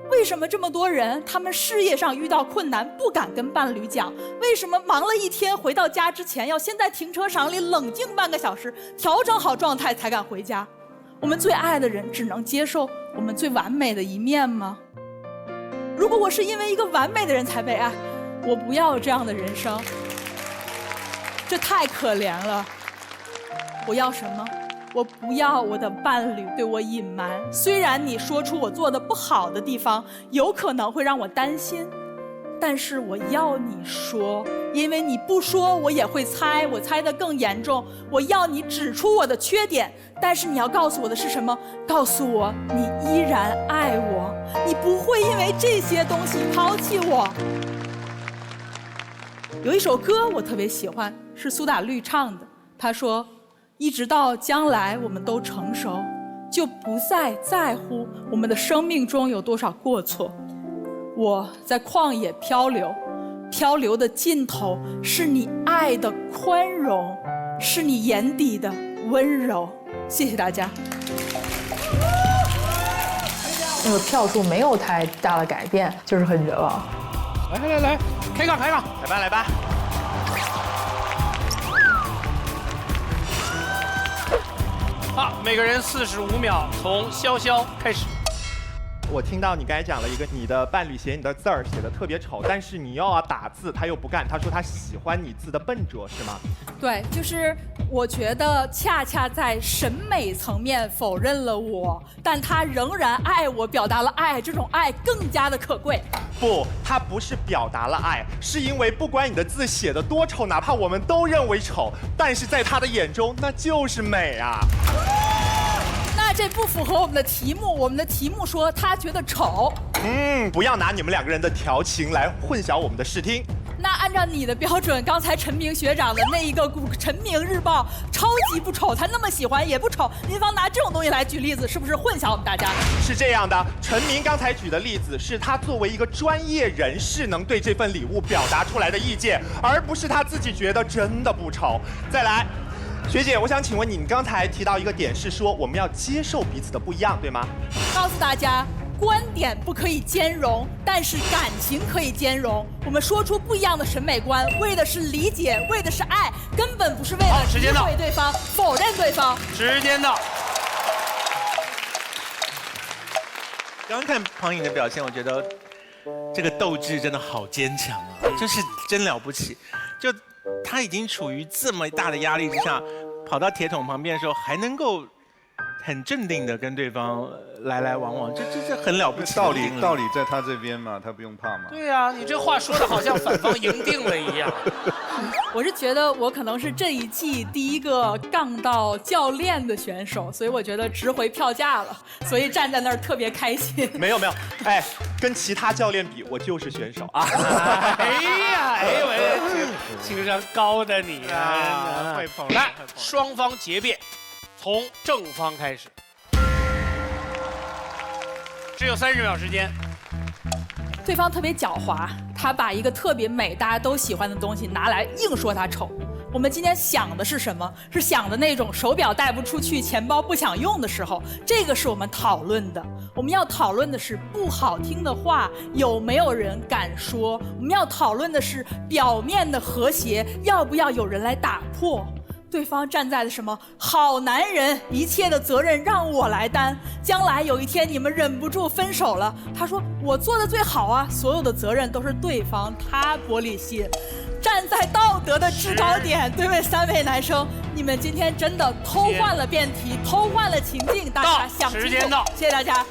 为什么这么多人他们事业上遇到困难不敢跟伴侣讲？为什么忙了一天回到家之前要先在停车场里冷静半个小时，调整好状态才敢回家？我们最爱的人只能接受我们最完美的一面吗？如果我是因为一个完美的人才被爱，我不要这样的人生，这太可怜了。我要什么？我不要我的伴侣对我隐瞒。虽然你说出我做的不好的地方，有可能会让我担心，但是我要你说，因为你不说我也会猜，我猜得更严重。我要你指出我的缺点，但是你要告诉我的是什么？告诉我你依然爱我，你不会因为这些东西抛弃我。有一首歌我特别喜欢，是苏打绿唱的，他说一直到将来我们都成熟，就不再在乎我们的生命中有多少过错。我在旷野漂流，漂流的尽头是你爱的宽容，是你眼底的温柔。谢谢大家。那个票数没有太大的改变，就是很绝望。来，开杠，来吧。好，每个人45秒，从潇潇开始。我听到你刚才讲了一个，你的伴侣嫌你的字儿写的特别丑，但是你要打字，他又不干，他说他喜欢你字的笨拙，是吗？对，就是我觉得恰恰在审美层面否认了我，但他仍然爱我，表达了爱，这种爱更加的可贵。不，他不是表达了爱，是因为不管你的字写得多丑，哪怕我们都认为丑，但是在他的眼中那就是美啊。那这不符合我们的题目，我们的题目说他觉得丑。不要拿你们两个人的调情来混淆我们的视听。那按照你的标准，刚才陈明学长的那一个陈明日报超级不丑，他那么喜欢也不丑，您方拿这种东西来举例子，是不是混淆我们大家？是这样的，陈明刚才举的例子是他作为一个专业人士能对这份礼物表达出来的意见，而不是他自己觉得真的不丑。再来。学姐，我想请问你刚才提到一个点是说我们要接受彼此的不一样，对吗？告诉大家，观点不可以兼容，但是感情可以兼容。我们说出不一样的审美观，为的是理解，为的是爱，根本不是为了诋毁对方、否认对方。时间到。刚看庞颖的表现，我觉得这个斗志真的好坚强啊，就是真了不起。就他已经处于这么大的压力之下，跑到铁桶旁边的时候，还能够很镇定的跟对方来来往往，这很了不起。道理在他这边嘛，他不用怕嘛。对呀，你这话说的好像反方赢定了一样。我是觉得我可能是这一季第一个杠到教练的选手，所以我觉得值回票价了，所以站在那儿特别开心。没有，哎，跟其他教练比，我就是选手啊。哎呦，情商高的你啊！会捧。来，双方结辩，从正方开始，只有30秒时间。对方特别狡猾，他把一个特别美、大家都喜欢的东西拿来硬说它丑。我们今天想的是什么？是想的那种手表带不出去、钱包不想用的时候，这个是我们讨论的。我们要讨论的是不好听的话有没有人敢说？我们要讨论的是表面的和谐要不要有人来打破？对方站在的什么好男人，一切的责任让我来担。将来有一天你们忍不住分手了，他说我做的最好啊，所有的责任都是对方，他玻璃心。站在道德的制高点，对位3位男生，你们今天真的偷换了辩题，偷换了情境，大家想清楚。时间到，谢谢大家。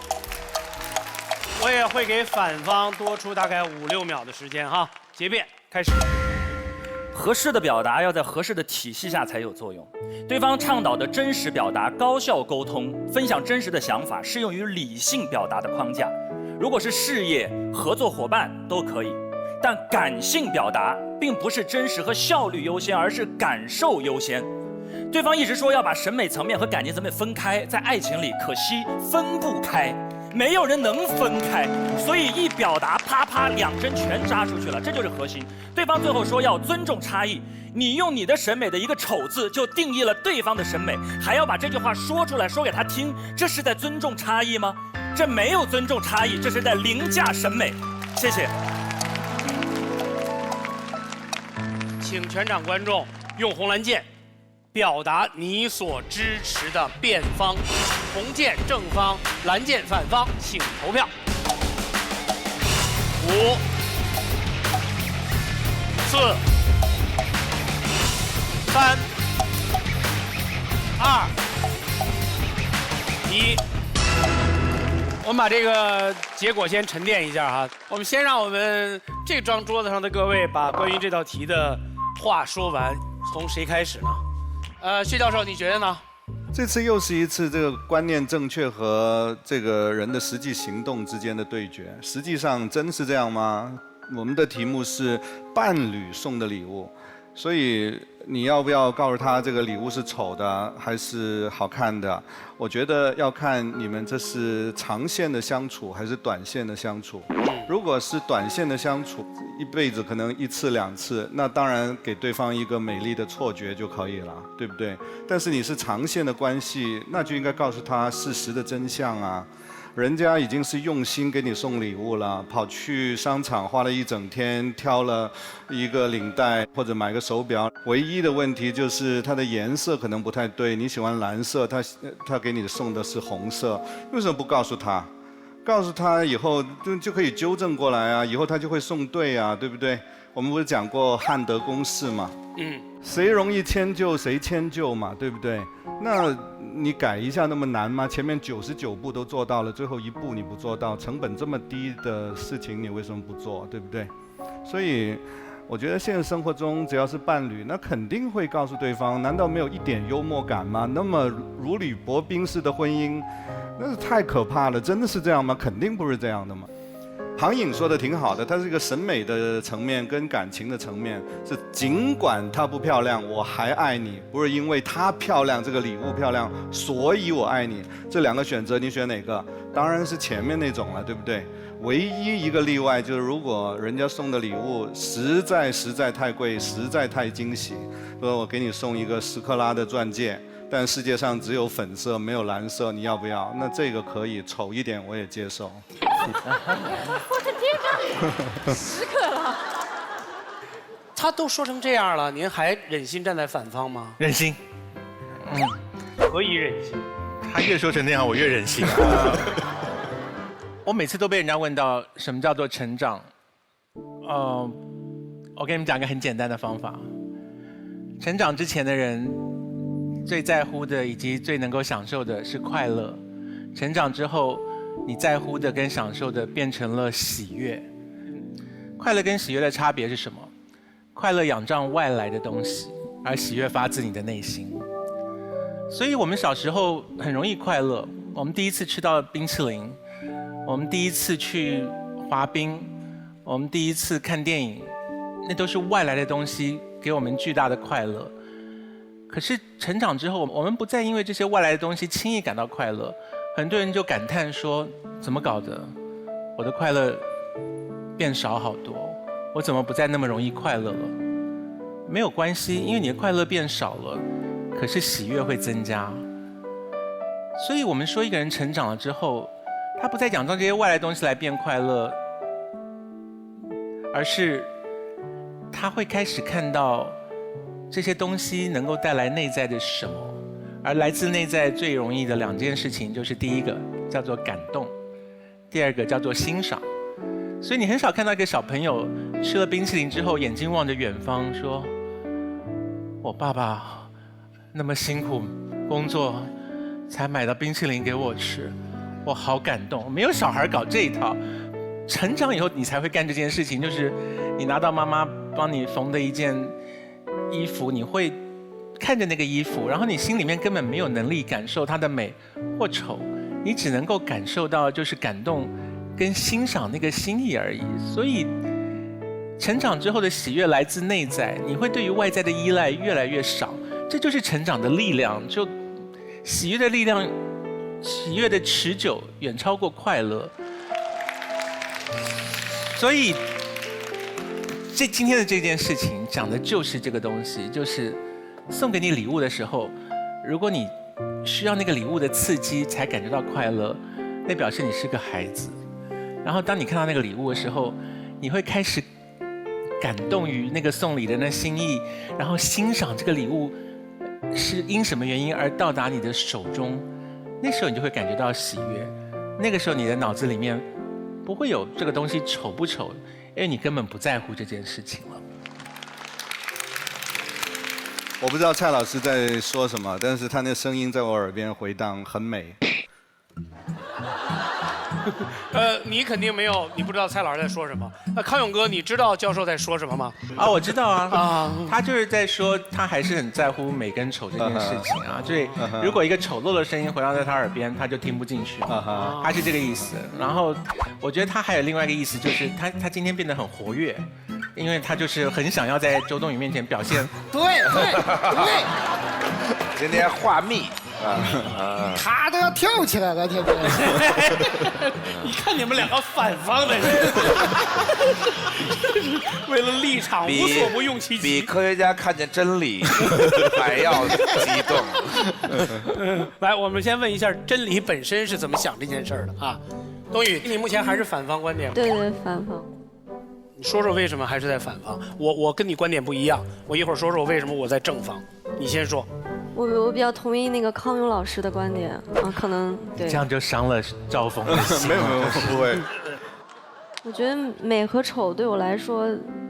我也会给反方多出大概5、6秒的时间哈。结辩开始。合适的表达要在合适的体系下才有作用。对方倡导的真实表达、高效沟通、分享真实的想法，适用于理性表达的框架。如果是事业、合作伙伴都可以，但感性表达并不是真实和效率优先，而是感受优先。对方一直说要把审美层面和感情层面分开，在爱情里可惜分不开。没有人能分开，所以一表达，啪啪2针全扎出去了，这就是核心。对方最后说要尊重差异，你用你的审美的一个丑字就定义了对方的审美，还要把这句话说出来，说给他听，这是在尊重差异吗？这没有尊重差异，这是在凌驾审美。谢谢。请全场观众用红蓝键表达你所支持的辩方，红键正方，蓝键反方，请投票。5、4、3、2、1。我们把这个结果先沉淀一下哈。我们先让我们这张桌子上的各位把关于这道题的话说完。从谁开始呢？薛教授，你觉得呢？这次又是一次这个观念正确和这个人的实际行动之间的对决。实际上真是这样吗？我们的题目是伴侣送的礼物，所以你要不要告诉他这个礼物是丑的还是好看的？我觉得要看你们这是长线的相处还是短线的相处。如果是短线的相处，一辈子可能1次2次，那当然给对方一个美丽的错觉就可以了，对不对？但是你是长线的关系，那就应该告诉他事实的真相啊。人家已经是用心给你送礼物了，跑去商场花了1整天，挑了一个领带或者买个手表，唯一的问题就是它的颜色可能不太对，你喜欢蓝色，他给你送的是红色，为什么不告诉他？告诉他以后就可以纠正过来啊，以后他就会送对啊，对不对？我们不是讲过汉德公式嘛？谁容易迁就谁迁就嘛，对不对？那你改一下那么难吗？前面99步都做到了，最后1步你不做到，成本这么低的事情你为什么不做，对不对？所以我觉得现实生活中只要是伴侣，那肯定会告诉对方，难道没有一点幽默感吗？那么如履薄冰式的婚姻，那是太可怕了，真的是这样吗？肯定不是这样的嘛。庞颖说的挺好的，它是一个审美的层面跟感情的层面，是尽管她不漂亮，我还爱你，不是因为她漂亮，这个礼物漂亮，所以我爱你。这2个选择，你选哪个？当然是前面那种了，对不对？唯一一个例外就是，如果人家送的礼物实在太贵，实在太惊喜，说我给你送一个10克拉的钻戒，但世界上只有粉色没有蓝色，你要不要？那这个可以，丑一点我也接受。我的天哪，10克拉！他都说成这样了，您还忍心站在反方吗？忍心。可以忍心。他越说成那样，我越忍心。我每次都被人家问到什么叫做成长。我跟你们讲一个很简单的方法。成长之前的人最在乎的以及最能够享受的是快乐，成长之后你在乎的跟享受的变成了喜悦。快乐跟喜悦的差别是什么？快乐仰仗外来的东西，而喜悦发自你的内心。所以我们小时候很容易快乐，我们第一次吃到冰淇淋，我们第一次去滑冰，我们第一次看电影，那都是外来的东西给我们巨大的快乐。可是成长之后，我们不再因为这些外来的东西轻易感到快乐，很多人就感叹说，怎么搞的？我的快乐变少好多，我怎么不再那么容易快乐了？没有关系，因为你的快乐变少了，可是喜悦会增加。所以我们说一个人成长了之后，他不再仰仗这些外来东西来变快乐，而是他会开始看到这些东西能够带来内在的什么。而来自内在最容易的2件事情，就是第一个叫做感动，第二个叫做欣赏。所以你很少看到一个小朋友吃了冰淇淋之后，眼睛望着远方说：“我爸爸那么辛苦工作，才买到冰淇淋给我吃，我好感动。”没有小孩搞这一套。成长以后，你才会干这件事情，就是你拿到妈妈帮你缝的一件衣服，你会看着那个衣服，然后你心里面根本没有能力感受它的美或丑，你只能够感受到就是感动跟欣赏那个心意而已。所以成长之后的喜悦来自内在，你会对于外在的依赖越来越少，这就是成长的力量。就喜悦的力量，喜悦的持久远超过快乐。所以今天的这件事情讲的就是这个东西，就是送给你礼物的时候，如果你需要那个礼物的刺激才感觉到快乐，那表示你是个孩子。然后当你看到那个礼物的时候，你会开始感动于那个送礼的那心意，然后欣赏这个礼物是因什么原因而到达你的手中，那时候你就会感觉到喜悦。那个时候你的脑子里面不会有这个东西丑不丑，因为你根本不在乎这件事情了。我不知道蔡老师在说什么，但是他那声音在我耳边回荡，很美。你肯定没有，你不知道蔡老师在说什么。那康永哥，你知道教授在说什么吗？啊，我知道啊。他就是在说，他还是很在乎美跟丑这件事情啊。所以，如果一个丑陋的声音回荡在他耳边，他就听不进去。他是这个意思。然后，我觉得他还有另外一个意思，就是他今天变得很活跃，因为他就是很想要在周冬雨面前表现。对。今天话密。他都要跳起来了，天天。你看你们2个反方的人，为了立场无所不用其极，比科学家看见真理还要激动。来，我们先问一下真理本身是怎么想这件事儿的啊？冬雨，你目前还是反方观点吗？对，反方。你说说为什么还是在反方？我跟你观点不一样，我一会儿说说我为什么我在正方。你先说。我比较同意那个康永老师的观点啊，可能对。这样就伤了赵峰的心。没有，不会。我觉得美和丑对我来说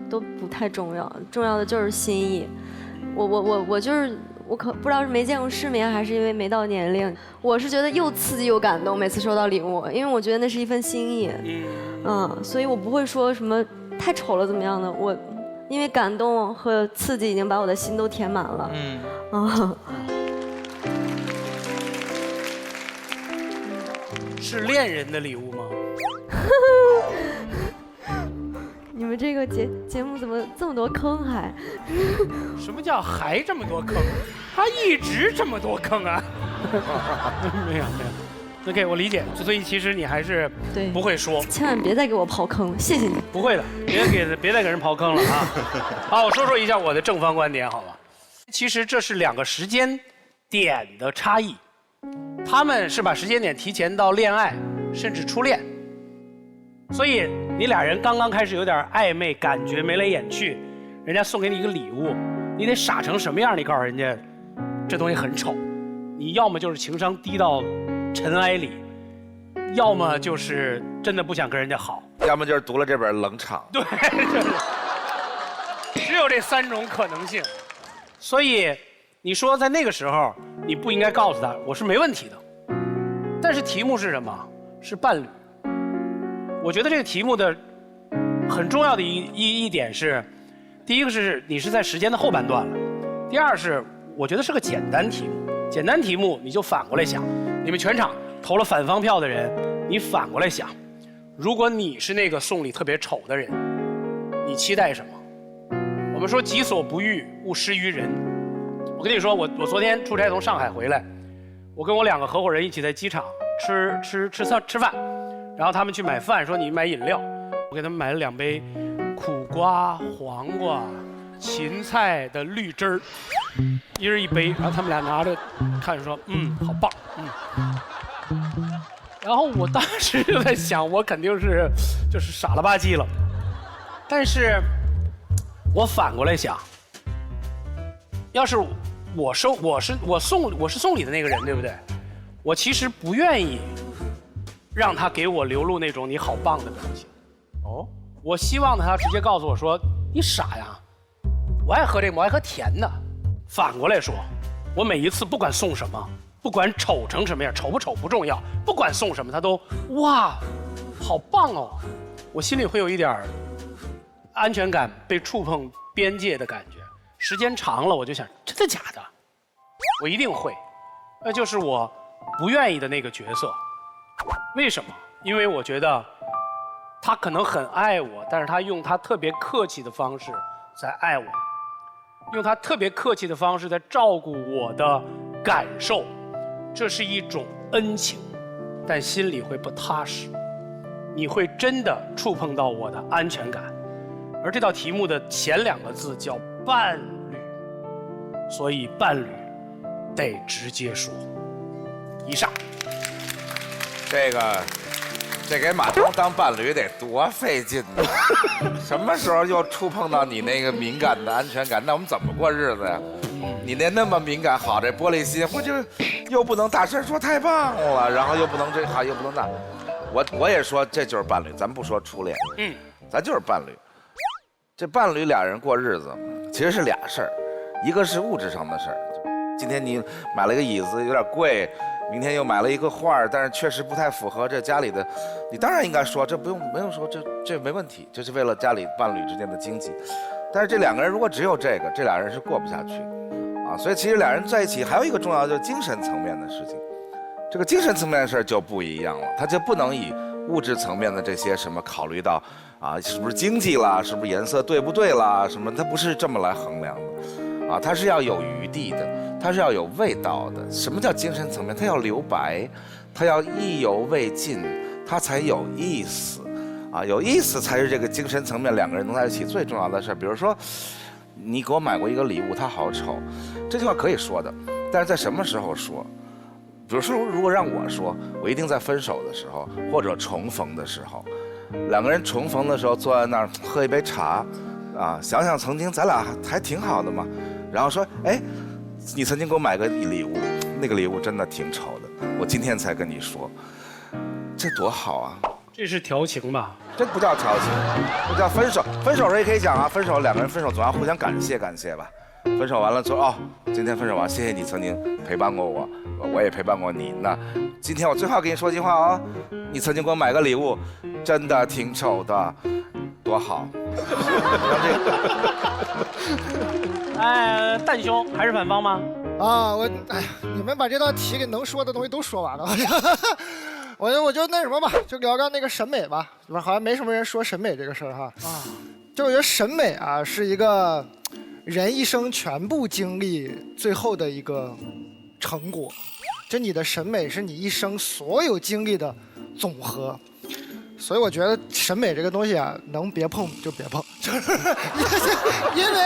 都不太重要，重要的就是心意。我就是我不知道是没见过世面，还是因为没到年龄。我是觉得又刺激又感动，每次收到礼物，因为我觉得那是一份心意。所以我不会说什么太丑了怎么样的，我因为感动和刺激已经把我的心都填满了。是恋人的礼物吗？你们这个节目怎么这么多坑还？什么叫还这么多坑？他一直这么多坑啊！没有。OK， 我理解。所以其实你还是不会说。千万别再给我刨坑，谢谢你。不会的，别再给人刨坑了啊！好，我说一下我的正方观点好了。其实这是2个时间点的差异，他们是把时间点提前到恋爱甚至初恋，所以你俩人刚刚开始有点暧昧感觉眉来眼去，人家送给你一个礼物，你得傻成什么样？你告诉人家这东西很丑，你要么就是情商低到尘埃里，要么就是真的不想跟人家好，要么就是读了这本冷场。对，只有这3种可能性。所以你说在那个时候你不应该告诉他，我是没问题的。但是题目是什么？是伴侣。我觉得这个题目的很重要的一点是，第一个是你是在时间的后半段了，第二是我觉得是个简单题目。简单题目你就反过来想，你们全场投了反方票的人，你反过来想，如果你是那个送礼特别丑的人，你期待什么？我们说己所不欲，勿施于人。我跟你说，我昨天出差从上海回来，我跟我2个合伙人一起在机场吃饭，然后他们去买饭，说你买饮料，我给他们买了2杯苦瓜、黄瓜、芹菜的绿汁儿，一人一杯，然后他们俩拿着看说，好棒，然后我当时就在想，我肯定是就是傻了吧唧了，但是我反过来想，要是我是送礼的那个人，对不对？我其实不愿意让他给我流露那种你好棒的表情。哦，我希望他直接告诉我说，你傻呀，我爱喝这个，我爱喝甜的。反过来说，我每一次不管送什么，不管丑成什么样，丑不丑不重要，不管送什么，他都哇，好棒哦，我心里会有一点安全感被触碰边界的感觉。时间长了，我就想，真的假的？我一定会，那就是我不愿意的那个角色。为什么？因为我觉得他可能很爱我，但是他用他特别客气的方式在爱我，用他特别客气的方式在照顾我的感受，这是一种恩情，但心里会不踏实，你会真的触碰到我的安全感。而这道题目的前2个字叫伴侣，所以伴侣得直接说。以上。这给马东当伴侣得多费劲呢！什么时候又触碰到你那个敏感的安全感？那我们怎么过日子呀？你那么敏感，好这玻璃心，我就又不能大声说太棒了，然后又不能这好又不能那，我也说这就是伴侣，咱不说初恋，咱就是伴侣。这伴侣俩人过日子，其实是俩事儿，一个是物质上的事儿，今天你买了一个椅子有点贵。明天又买了一个画儿，但是确实不太符合这家里的，你当然应该说这不用说，这没问题，这是为了家里伴侣之间的经济。但是这2个人如果只有这个，这俩人是过不下去啊。所以其实俩人在一起还有一个重要就是精神层面的事情，这个精神层面的事就不一样了，他就不能以物质层面的这些什么考虑到啊是不是经济啦，是不是颜色对不对啦，什么他不是这么来衡量的啊，他是要有余地的。它是要有味道的。什么叫精神层面？它要留白，它要意犹未尽，它才有意思，啊，有意思才是这个精神层面2个人能在一起最重要的事儿。比如说，你给我买过一个礼物，它好丑，这句话可以说的，但是在什么时候说？比如说，如果让我说，我一定在分手的时候或者重逢的时候，2个人重逢的时候坐在那儿喝一杯茶，啊，想想曾经咱俩还挺好的嘛，然后说，哎。你曾经给我买个礼物，那个礼物真的挺丑的，我今天才跟你说，这多好啊！这是调情吧？这不叫调情，这叫分手。分手时候也可以讲啊，分手2个人分手总要互相感谢吧。分手完了说哦，今天分手完，谢谢你曾经陪伴过我，我也陪伴过你。那今天我最后跟你说句话哦，你曾经给我买个礼物，真的挺丑的，多好。蛋兄还是反方吗？啊，你们把这道题给能说的东西都说完了，我就那什么吧，就聊聊那个审美吧，好像没什么人说审美这个事儿哈。啊，就我觉得审美啊是一个人一生全部经历最后的一个成果，就你的审美是你一生所有经历的总和。所以我觉得审美这个东西啊，能别碰就别碰，就是因为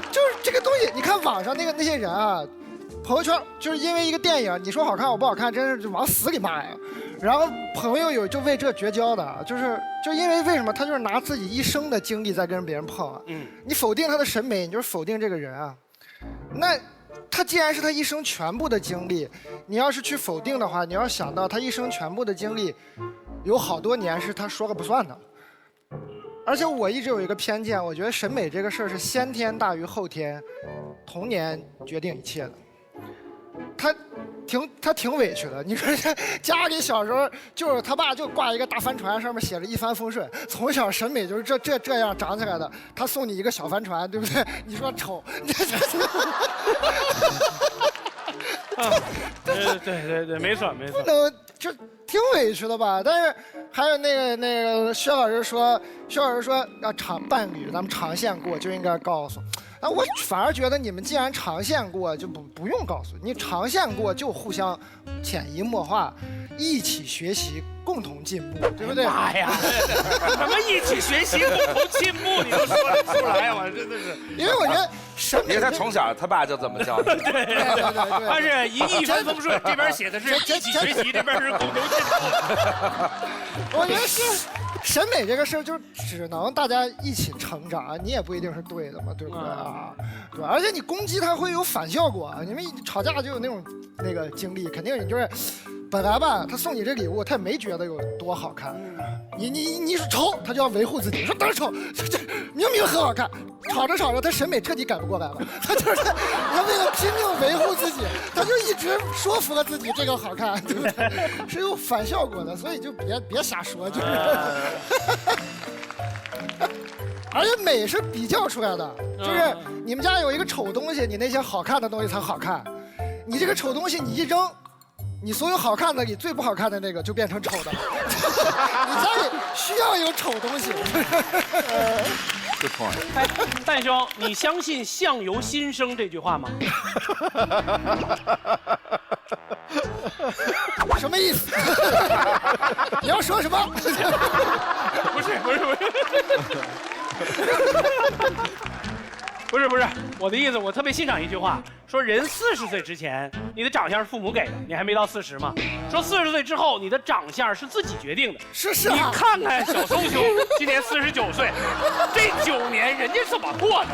就是这个东西，你看网上那些人啊，朋友圈就是因为一个电影，你说好看我不好看，真是就往死里骂呀。然后朋友有就为这绝交的，就因为什么？他就是拿自己一生的经历在跟别人碰啊。你否定他的审美，你就是否定这个人啊。那他既然是他一生全部的经历，你要是去否定的话，你要想到他一生全部的经历。有好多年是他说了不算的，而且我一直有一个偏见，我觉得审美这个事儿是先天大于后天，童年决定一切的。他挺委屈的，你说家里小时候就是他爸就挂一个大帆船，上面写着一帆风顺，从小审美就是这样长起来的。他送你一个小帆船，对不对？你说丑，对，没错。就挺委屈的吧，但是还有那个薛老师说要伴侣，咱们长线过就应该告诉。啊，我反而觉得你们既然长线过，就不用告诉你长线过就互相潜移默化，一起学习共同进步，对不对？妈呀，什么一起学习、共同进步，你都说得出来，我真的是。因为我觉得审美，因为他从小他爸就这么教他。对，他是一帆风顺，这边写的是一起学习，这边是共同进步。我觉得是审美这个事儿，就只能大家一起成长啊，你也不一定是对的嘛，对不对啊？对，而且你攻击他会有反效果，你们吵架就有那个经历，肯定你就是本来吧，他送你这礼物，他也没觉得有多好看，你说丑，他就要维护自己，说当然丑，这明明很好看，吵着吵着他审美彻底改不过来了，他就是他为了拼命维护自己，他就一直说服了自己这个好看，对不对？是有反效果的，所以就别瞎说，就是。而且美是比较出来的，就是你们家有一个丑东西，你那些好看的东西才好看，你这个丑东西你一扔。你所有好看的里最不好看的那个就变成丑的了，你家里需要有丑东西。Good point。哎，蛋兄，你相信相由心生这句话吗？什么意思？你要说什么？不是。不是，我的意思，我特别欣赏一句话，说人40岁之前，你的长相是父母给的，你还没到40嘛。说40岁之后，你的长相是自己决定的。是啊。你看看小松兄，今年49岁，这9年人家怎么过的？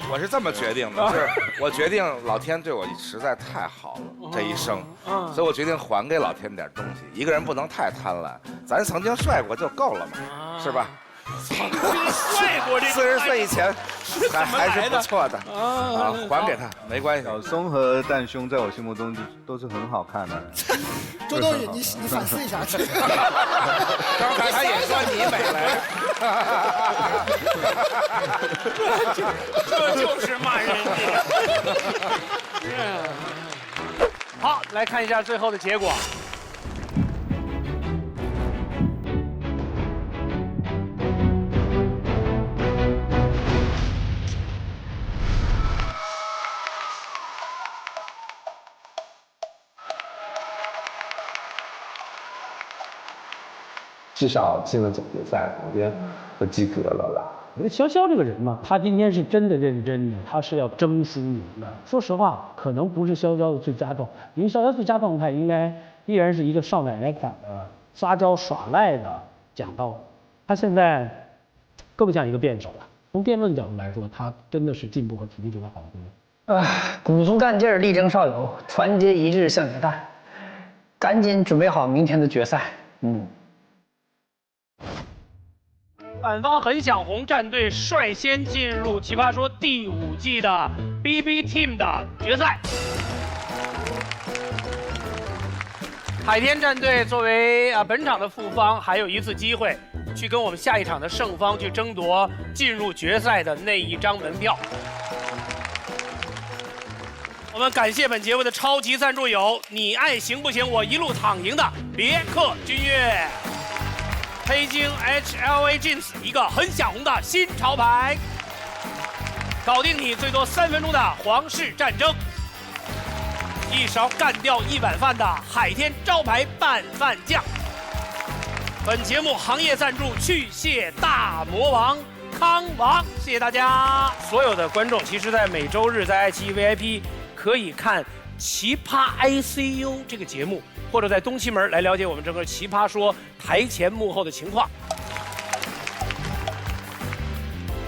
我是这么决定的，是我决定老天对我实在太好了，这一生，所以我决定还给老天点东西。一个人不能太贪婪，咱曾经帅过就够了嘛，是吧？曾经帅过这40岁以前还是不错的啊，还给他没关系。小松和蛋兄在我心目中都是很好看的。周冬雨，你反思一下。刚才他也说你美来，这就是骂人的。好，来看一下最后的结果。至少进了总决赛，我觉得都及格了啦。我觉得潇潇这个人嘛，他今天是真的认真的，他是要争输赢的。说实话，可能不是潇潇的最佳状态，因为潇潇最佳状态应该依然是一个少奶奶感的撒娇耍赖的讲道。他现在更像一个辩手了。从辩论角度来说，他真的是进步和体力就会好多。鼓足干劲儿，力争上游，团结一致向前看，赶紧准备好明天的决赛。反方很想红战队率先进入《奇葩说》第5季的 BB Team 的决赛。海天战队作为本场的副方，还有一次机会去跟我们下一场的胜方去争夺进入决赛的那一张门票。我们感谢本节目的超级赞助有你爱行不行我一路躺赢的别克君越。黑金 HLA Jeans 一个很想红的新潮牌，搞定你最多3分钟的皇室战争，一勺干掉1碗饭的海天招牌拌饭酱。本节目行业赞助去屑大魔王康王，谢谢大家。所有的观众其实在每周日在爱奇艺 VIP 可以看《奇葩 ICU》这个节目，或者在东西门来了解我们整个《奇葩说》台前幕后的情况。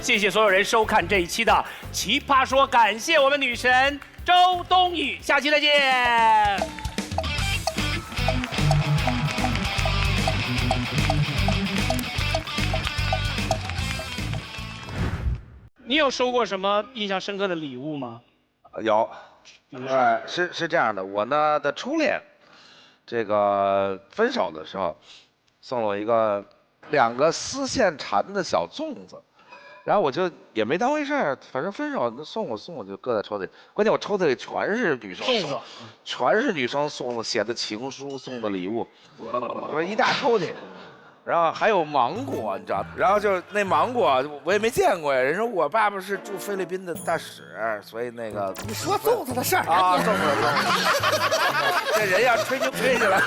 谢谢所有人收看这一期的《奇葩说》，感谢我们女神周冬雨，下期再见。你有收过什么印象深刻的礼物吗？有，是这样的，我呢的初恋，这个分手的时候，送了我2个丝线缠的小粽子，然后我就也没当回事儿，反正分手送我就搁在抽屉里，关键我抽屉里全是女生送的，全是女生送的写的情书送的礼物，我一大抽屉，然后还有芒果，你知道？然后就那芒果我也没见过呀。人说我爸爸是驻菲律宾的大使，所以那个你说粽子的事儿啊，粽子，这人要吹就吹起来了，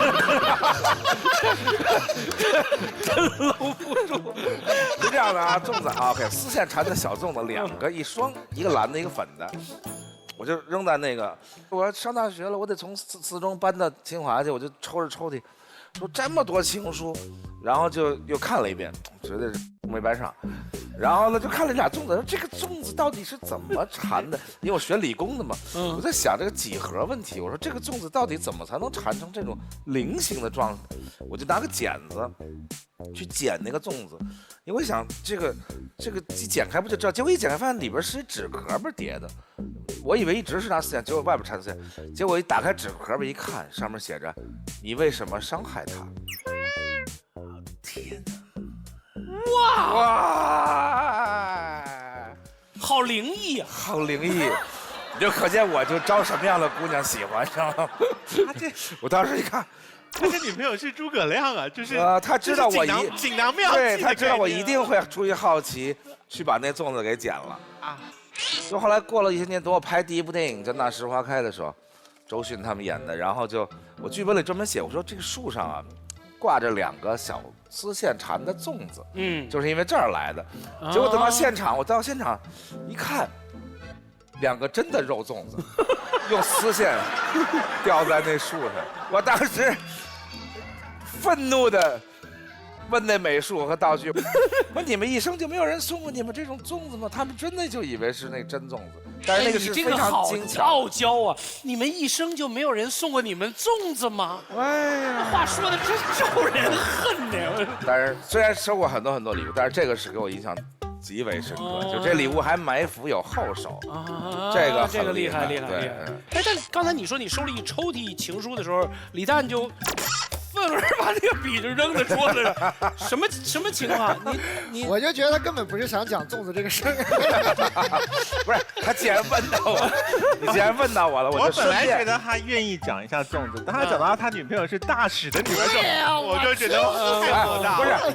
真搂不住。是这样的啊，粽子啊 ，OK， 丝线缠的小粽子2个1双，一个蓝的，一个粉的。我就扔在那个，我上大学了，我得从四中搬到清华去，我就抽着抽屉，说这么多情书，然后就又看了一遍，觉得没搬上，然后呢就看了俩粽子，说这个粽子到底是怎么缠的？因为我学理工的嘛，我在想这个几何问题，我说这个粽子到底怎么才能缠成这种菱形的状态？我就拿个剪子去剪那个粽子，因为我想这个一剪开不就知道，结果一剪开发现里边是一纸壳儿叠的。我以为一直是拿丝线，结果外边缠丝线。结果一打开纸壳儿一看，上面写着“你为什么伤害他”。天哪！哇！好灵异啊！好灵异！你就可见我就招什么样的姑娘喜欢上了。我当时一看。他这女朋友是诸葛亮啊，就是他知道我锦囊妙计，对，他知道我一定会出于好奇去把那粽子给剪了啊。就后来过了一些年，等我拍第1部电影叫《那时花开》的时候，周迅他们演的，然后我剧本里专门写，我说这个树上啊挂着2个小丝线缠的粽子，就是因为这儿来的。结果等到现场，我到现场一看，2个真的肉粽子，用丝线吊在那树上，我当时愤怒的问那美术和道具，说你们一生就没有人送过你们这种粽子吗？他们真的就以为是那真粽子，但是那个是非常精巧。傲娇啊！你们一生就没有人送过你们粽子吗？哎呀，话说的真招人恨呢。但是虽然收过很多礼物，但是这个是给我印象极为深刻，就这礼物还埋伏有后手，这个厉害。哎，但刚才你说你收了一抽屉情书的时候，李诞就愤而把那个笔就扔在桌子上，什么情况？你我就觉得他根本不是想讲粽子这个事儿。不是，他既然问到我，你既然问到我了，我本来觉得他愿意讲一下粽子，当他讲到他女朋友是大使的女儿时候，我就觉得太火大了。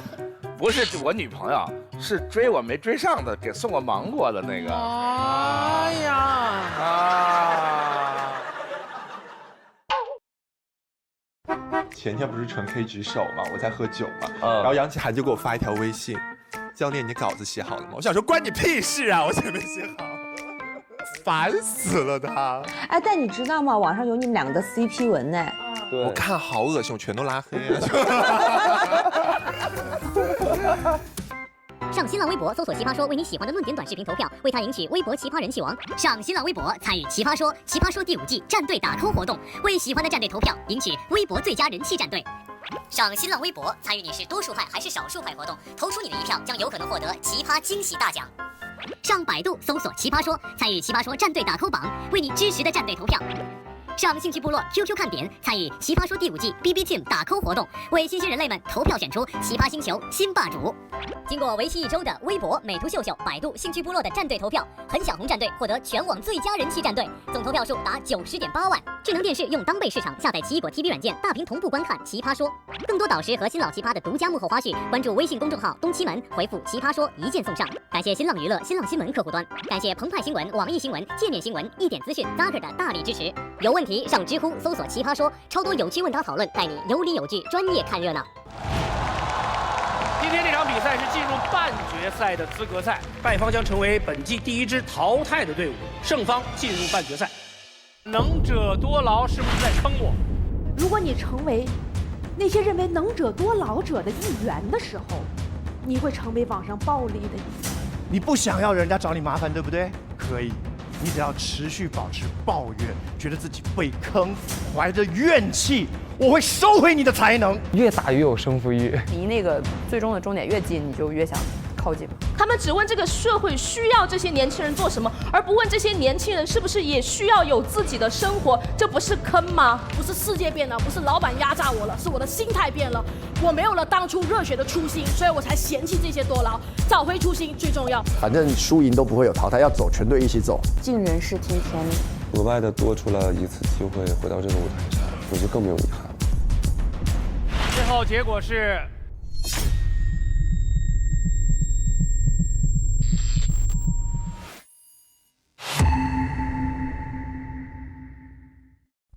不是我女朋友，是追我没追上的，给送我芒果的那个。哎呀啊！前天不是纯 K 举手嘛，我在喝酒嘛，然后杨奇涵就给我发一条微信，教练你稿子写好了吗？我想说关你屁事啊，我写没写好，烦死了他。哎，但你知道吗？网上有你们2个的 CP 文呢。对，我看好恶心，我全都拉黑了。上新浪微博搜索奇葩说，为你喜欢的论点短视频投票，为他赢取微博奇葩人气王。上新浪微博参与奇葩说第5季战队打 call 活动，为喜欢的战队投票，赢取微博最佳人气战队。上新浪微博参与你是多数派还是少数派活动，投出你的一票将有可能获得奇葩惊喜大奖。上百度搜索奇葩说，参与奇葩说战队打 call 榜，为你支持的战队投票。上兴趣部落 QQ 看点，参与奇葩说第5季 BB Team 打 call 活动，为新兴人类们投票选出奇葩星球新霸主。经过为期1周的微博、美图秀秀、百度兴趣部落的战队投票，很小红战队获得全网最佳人气战队，总投票数达90.8万。智能电视用当被市场，下载奇异果 TV 软件，大屏同步观看奇葩说。更多导师和新老奇葩的独家幕后花絮，关注微信公众号东七门，回复奇葩说1件送上。感谢新浪娱乐、新浪新闻客户端，感谢澎湃新闻、网易新闻、界面新闻、一点资讯、Zucker 的大力支持。有问题上知乎搜索奇葩说，超多有趣问答讨论，带你有理有据，专业看热闹。今天这场比赛是进入半决赛的资格赛，败方将成为本季第1支淘汰的队伍，胜方进入半决赛。能者多劳是不是在坑我？如果你成为那些认为能者多劳者的一员的时候，你会成为网上暴力的一员。你不想要人家找你麻烦，对不对？可以，你只要持续保持抱怨，觉得自己被坑，怀着怨气，我会收回你的才能。越打越有胜负欲，离那个最终的终点越近，你就越想靠近。他们只问这个社会需要这些年轻人做什么，而不问这些年轻人是不是也需要有自己的生活，这不是坑吗？不是世界变了，不是老板压榨我了，是我的心态变了。我没有了当初热血的初心，所以我才嫌弃这些多劳。找回初心最重要。反正输赢都不会有淘汰，要走全队一起走。尽人事听天命。额外的多出了一次机会回到这个舞台上，我就更没有遗憾了。最后结果是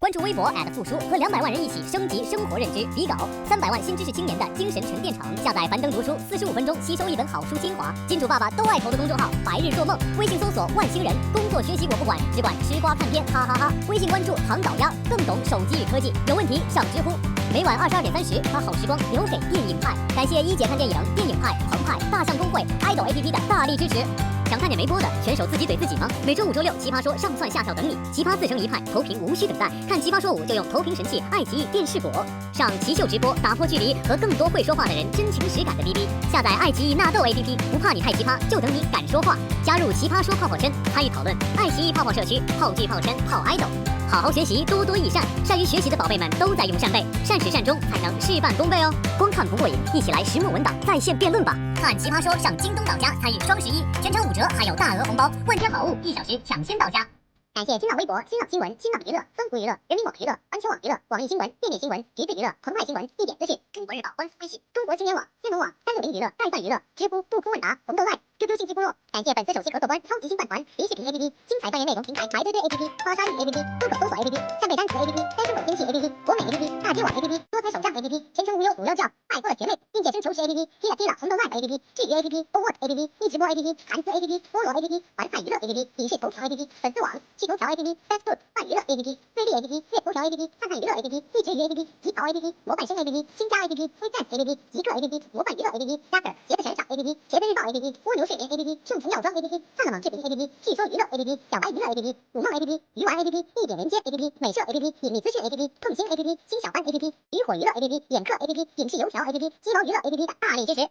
关注微博复书，和200万人一起升级生活认知，比稿300万新知识青年的精神沉淀场。下载樊登读书，45分钟吸收一本好书精华。金主爸爸都爱投的公众号白日做梦，微信搜索万星人，工作学习我不管，只管吃瓜看片，哈哈哈。微信关注唐导鸭，更懂手机与科技，有问题上知乎。每晚22点30，把好时光留给电影派。感谢一姐看电影、电影派、澎湃、大象公会、idol APP 的大力支持。想看点没播的，选手自己怼自己吗？每周5、周6，奇葩说上蹿下跳等你。奇葩自成一派，投屏无需等待。看奇葩说5就用投屏神器爱奇艺电视果，上奇秀直播，打破距离，和更多会说话的人真情实感的 BB。下载爱奇艺纳豆 APP， 不怕你太奇葩，就等你敢说话。加入奇葩说泡泡圈，参与讨论。爱奇艺泡泡社区，泡剧、泡圈、泡 idol。好好学习，多多益善。善于学习的宝贝们都在用善备，善始善终，才能事半功倍哦。光看不过瘾，一起来石墨文档在线辩论吧！看奇葩说上京东到家，参与双11，全场5折，还有大额红包，万天好物1小时抢先到家。感谢新浪微博、新浪新闻、新浪娱乐、搜狐娱乐、人民网娱乐、安全网娱乐、网易新闻、便利新闻、橘子娱乐、澎湃新闻、地点资讯、中国日报官方微信、中国青年网、新闻网、360娱乐、盖饭娱乐、知乎、不哭问答、红豆 Live、QQ 信息部落。感谢本次首席合作官超级星饭团、梨视频 APP、精彩扮演内容平台埋堆堆 APP、花沙语 APP、搜索 APP、扇贝单词 APP、单身狗天气 APP、国美 APP、大街网 APP、多彩手账 APP、前程无忧补药教、爱过的姐妹、并且生求职 APP、Tila Tila 红豆 Live APP、至于 APP、Award APP、易直播 APP、韩丝 APP、菠萝 APP、环彩娱乐 APP、影视头条 APP、粉丝网、气头条 APP、Facebook、泛娱乐 APP、瑞丽 APP、月头条 APP、看看娱乐 APP、一直鱼 APP、极潮 APP、模板生 APP、新家 APP、微赞 APP、极客 APP、模板娱乐 APP、Dapper、杰克神赏 APP、茄子日报 APP、蜗牛睡眠 APP、幸福药妆 APP、看了网视频 APP、据说娱乐 APP、小白娱乐 APP、乳梦 APP、鱼丸 APP、一点连接 APP、美社 APP、引力资讯 APP、痛心 APP、新小班 APP、渔火娱乐 APP、眼课 APP、影视油条 APP、鸡毛娱乐 APP 的大力支持。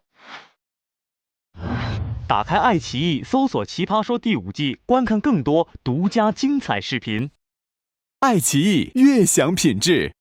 打开爱奇艺，搜索《奇葩说》第5季，观看更多独家精彩视频。爱奇艺悦享品质。